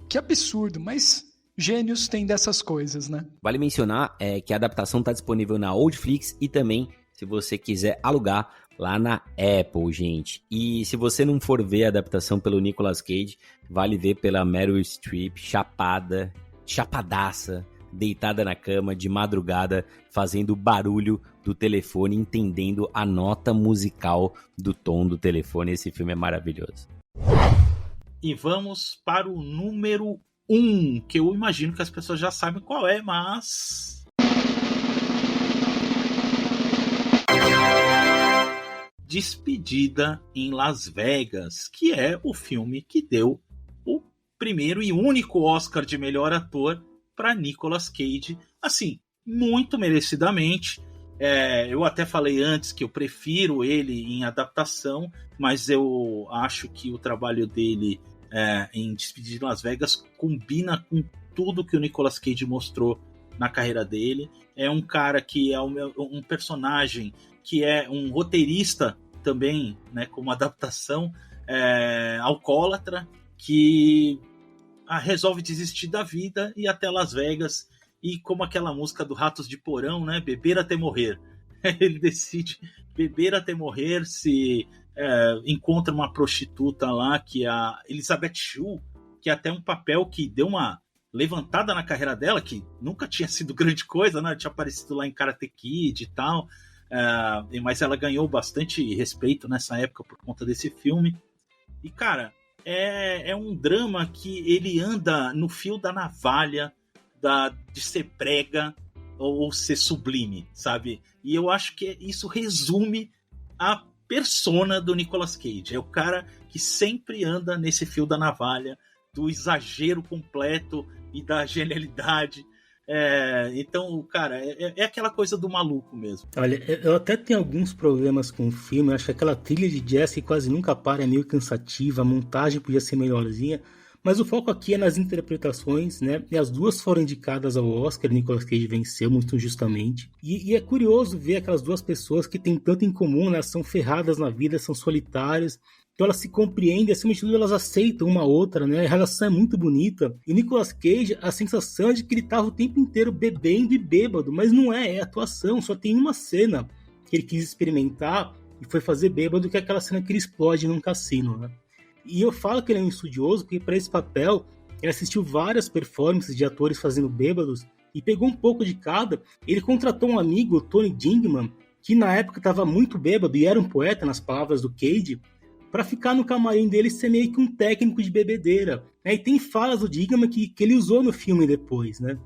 Que absurdo, mas gênios têm dessas coisas, né?
Vale mencionar que a adaptação está disponível na Oldflix e também se você quiser alugar lá na Apple, gente. E se você não for ver a adaptação pelo Nicolas Cage, vale ver pela Meryl Streep, chapadaça, deitada na cama, de madrugada, fazendo barulho do telefone, entendendo a nota musical do tom do telefone. Esse filme é maravilhoso.
E vamos para o número 1, que eu imagino que as pessoas já sabem qual é, mas... Despedida em Las Vegas, que é o filme que deu o primeiro e único Oscar de melhor ator para Nicolas Cage, assim, muito merecidamente. Eu até falei antes que eu prefiro ele em adaptação, mas eu acho que o trabalho dele em Despedida em Las Vegas combina com tudo que o Nicolas Cage mostrou na carreira dele. É um cara que é um personagem que é um roteirista também, né, como adaptação, alcoólatra, que resolve desistir da vida e ir até Las Vegas, e como aquela música do Ratos de Porão, né, beber até morrer. Ele decide beber até morrer, encontra uma prostituta lá, que é a Elizabeth Shue, que é até um papel que deu uma levantada na carreira dela, que nunca tinha sido grande coisa, né? Tinha aparecido lá em Karate Kid e tal, mas ela ganhou bastante respeito nessa época por conta desse filme. E, cara, é um drama que ele anda no fio da navalha de ser brega ou ser sublime, sabe? E eu acho que isso resume a persona do Nicolas Cage. É o cara que sempre anda nesse fio da navalha, do exagero completo e da genialidade. Então, cara, é aquela coisa do maluco mesmo.
Olha, eu até tenho alguns problemas com o filme. Eu acho que aquela trilha de jazz que quase nunca para é meio cansativa, a montagem podia ser melhorzinha, mas o foco aqui é nas interpretações, né? E as duas foram indicadas ao Oscar, Nicolas Cage venceu muito justamente. E é curioso ver aquelas duas pessoas que têm tanto em comum, né? São ferradas na vida, são solitárias, então elas se compreendem, acima de tudo elas aceitam uma outra, né? A relação é muito bonita. E o Nicolas Cage, a sensação é de que ele estava o tempo inteiro bebendo e bêbado, mas não é atuação, só tem uma cena que ele quis experimentar e foi fazer bêbado, que é aquela cena que ele explode num cassino, né? E eu falo que ele é um estudioso porque para esse papel ele assistiu várias performances de atores fazendo bêbados e pegou um pouco de cada. Ele contratou um amigo, o Tony Dingman, que na época estava muito bêbado e era um poeta, nas palavras do Cage, para ficar no camarim dele e ser meio que um técnico de bebedeira. E tem falas do Dingman que ele usou no filme depois, né?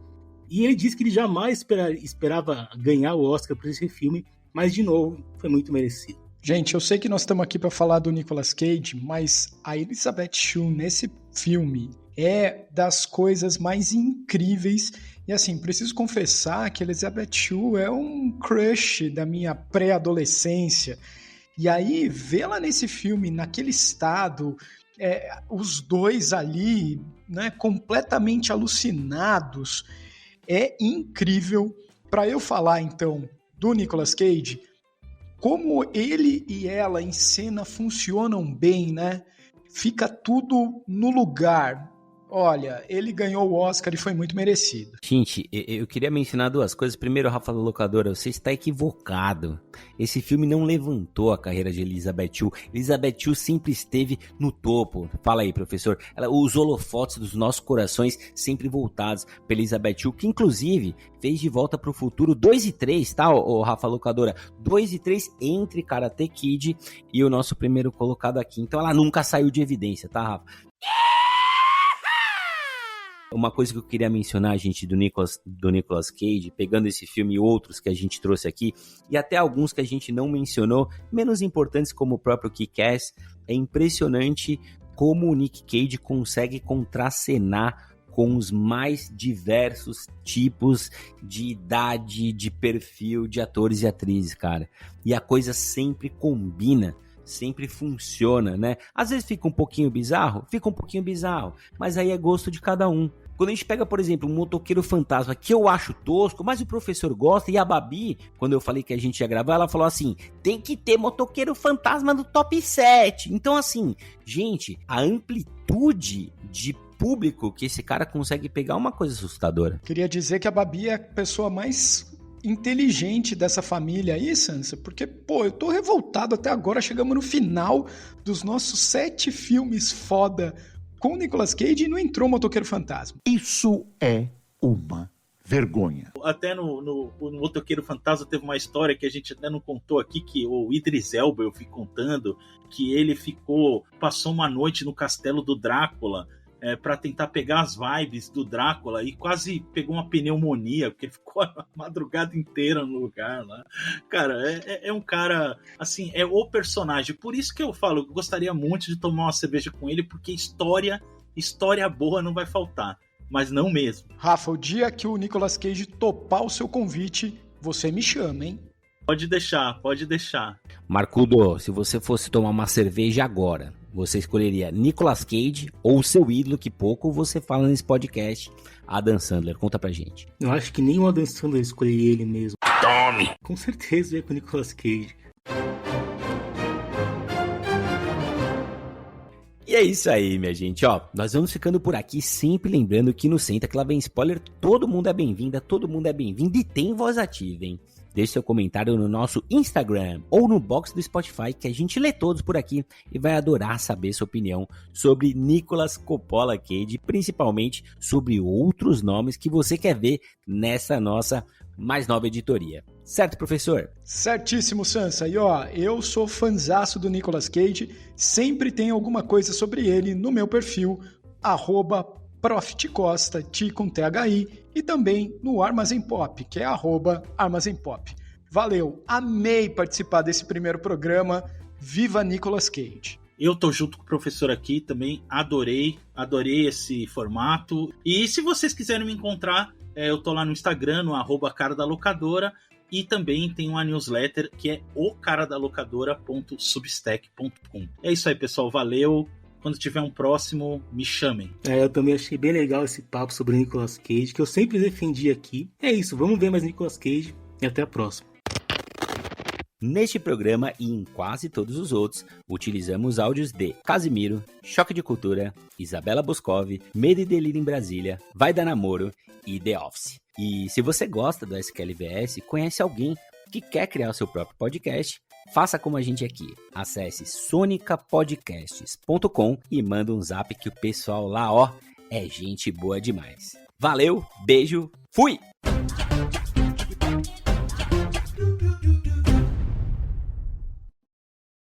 E ele disse que ele jamais esperava ganhar o Oscar por esse filme, mas de novo, foi muito merecido.
Gente, eu sei que nós estamos aqui para falar do Nicolas Cage, mas a Elizabeth Shue nesse filme é das coisas mais incríveis. E assim, preciso confessar que a Elizabeth Shue é um crush da minha pré-adolescência. E aí, vê-la nesse filme, naquele estado, os dois ali, né, completamente alucinados, é incrível. Para eu falar, então, do Nicolas Cage, como ele e ela em cena funcionam bem, né? Fica tudo no lugar. Olha, ele ganhou o Oscar e foi muito merecido.
Gente, eu queria mencionar duas coisas. Primeiro, Rafa da Locadora, você está equivocado. Esse filme não levantou a carreira de Elizabeth Shue. Elizabeth Shue sempre esteve no topo. Fala aí, professor. Os holofotes dos nossos corações sempre voltados para Elizabeth Shue, que inclusive fez De Volta para o Futuro 2 e 3, tá, ô Rafa Locadora? 2 e 3 entre Karate Kid e o nosso primeiro colocado aqui. Então ela nunca saiu de evidência, tá, Rafa? Uma coisa que eu queria mencionar, gente, do Nicolas Cage, pegando esse filme e outros que a gente trouxe aqui, e até alguns que a gente não mencionou, menos importantes como o próprio Kick-Ass, é impressionante como o Nick Cage consegue contracenar com os mais diversos tipos de idade, de perfil de atores e atrizes, cara. E a coisa sempre combina, sempre funciona, né? Às vezes fica um pouquinho bizarro, mas aí é gosto de cada um. Quando a gente pega, por exemplo, um Motoqueiro Fantasma, que eu acho tosco, mas o professor gosta, e a Babi, quando eu falei que a gente ia gravar, ela falou assim, tem que ter Motoqueiro Fantasma no top 7. Então, assim, gente, a amplitude de público que esse cara consegue pegar é uma coisa assustadora.
Queria dizer que a Babi é a pessoa mais inteligente dessa família aí, Sansa, porque, pô, eu tô revoltado até agora, chegamos no final dos nossos 7 filmes foda com o Nicolas Cage e não entrou o Motoqueiro Fantasma.
Isso é uma vergonha.
Até no Motoqueiro Fantasma teve uma história que a gente até não contou aqui, que o Idris Elba, eu fui contando, que ele passou uma noite no castelo do Drácula para tentar pegar as vibes do Drácula e quase pegou uma pneumonia, porque ele ficou a madrugada inteira no lugar lá. Cara, é um cara, assim, é o personagem. Por isso que eu falo, eu gostaria muito de tomar uma cerveja com ele, porque história boa não vai faltar. Mas não mesmo.
Rafa, o dia que o Nicolas Cage topar o seu convite, você me chama, hein?
Pode deixar.
Marcudo, se você fosse tomar uma cerveja agora, você escolheria Nicolas Cage ou seu ídolo, que pouco você fala nesse podcast, Adam Sandler? Conta pra gente.
Eu acho que nem o Adam Sandler escolheria ele mesmo.
Tome!
Com certeza ia com o Nicolas Cage.
E é isso aí, minha gente, ó, nós vamos ficando por aqui, sempre lembrando que no Senta que lá vem spoiler, todo mundo é bem-vinda, todo mundo é bem-vindo e tem voz ativa, hein? Deixe seu comentário no nosso Instagram ou no box do Spotify, que a gente lê todos por aqui e vai adorar saber sua opinião sobre Nicolas Coppola Cage, principalmente sobre outros nomes que você quer ver nessa nossa mais nova editoria. Certo, professor?
Certíssimo, Sansa. E ó, eu sou fanzaço do Nicolas Cage, sempre tem alguma coisa sobre ele no meu perfil, @ProfTcosta, T com THI, e também no Armazém Pop, que é @ArmazenPop. Valeu, amei participar desse primeiro programa. Viva Nicolas Cage!
Eu tô junto com o professor aqui também, adorei esse formato. E se vocês quiserem me encontrar, eu tô lá no Instagram, no @caradalocadora, e também tem uma newsletter que é ocaradalocadora.substack.com. É isso aí, pessoal, valeu. Quando tiver um próximo, me chamem.
Eu também achei bem legal esse papo sobre Nicolas Cage, que eu sempre defendi aqui. É isso, vamos ver mais Nicolas Cage e até a próxima.
Neste programa e em quase todos os outros, utilizamos áudios de Casimiro, Choque de Cultura, Isabela Boscov, Medo e Delírio em Brasília, Vai Dar Namoro e The Office. E se você gosta do SQLVS, conhece alguém que quer criar o seu próprio podcast, faça como a gente aqui. Acesse sonicapodcasts.com e manda um zap que o pessoal lá, ó, é gente boa demais. Valeu, beijo, fui!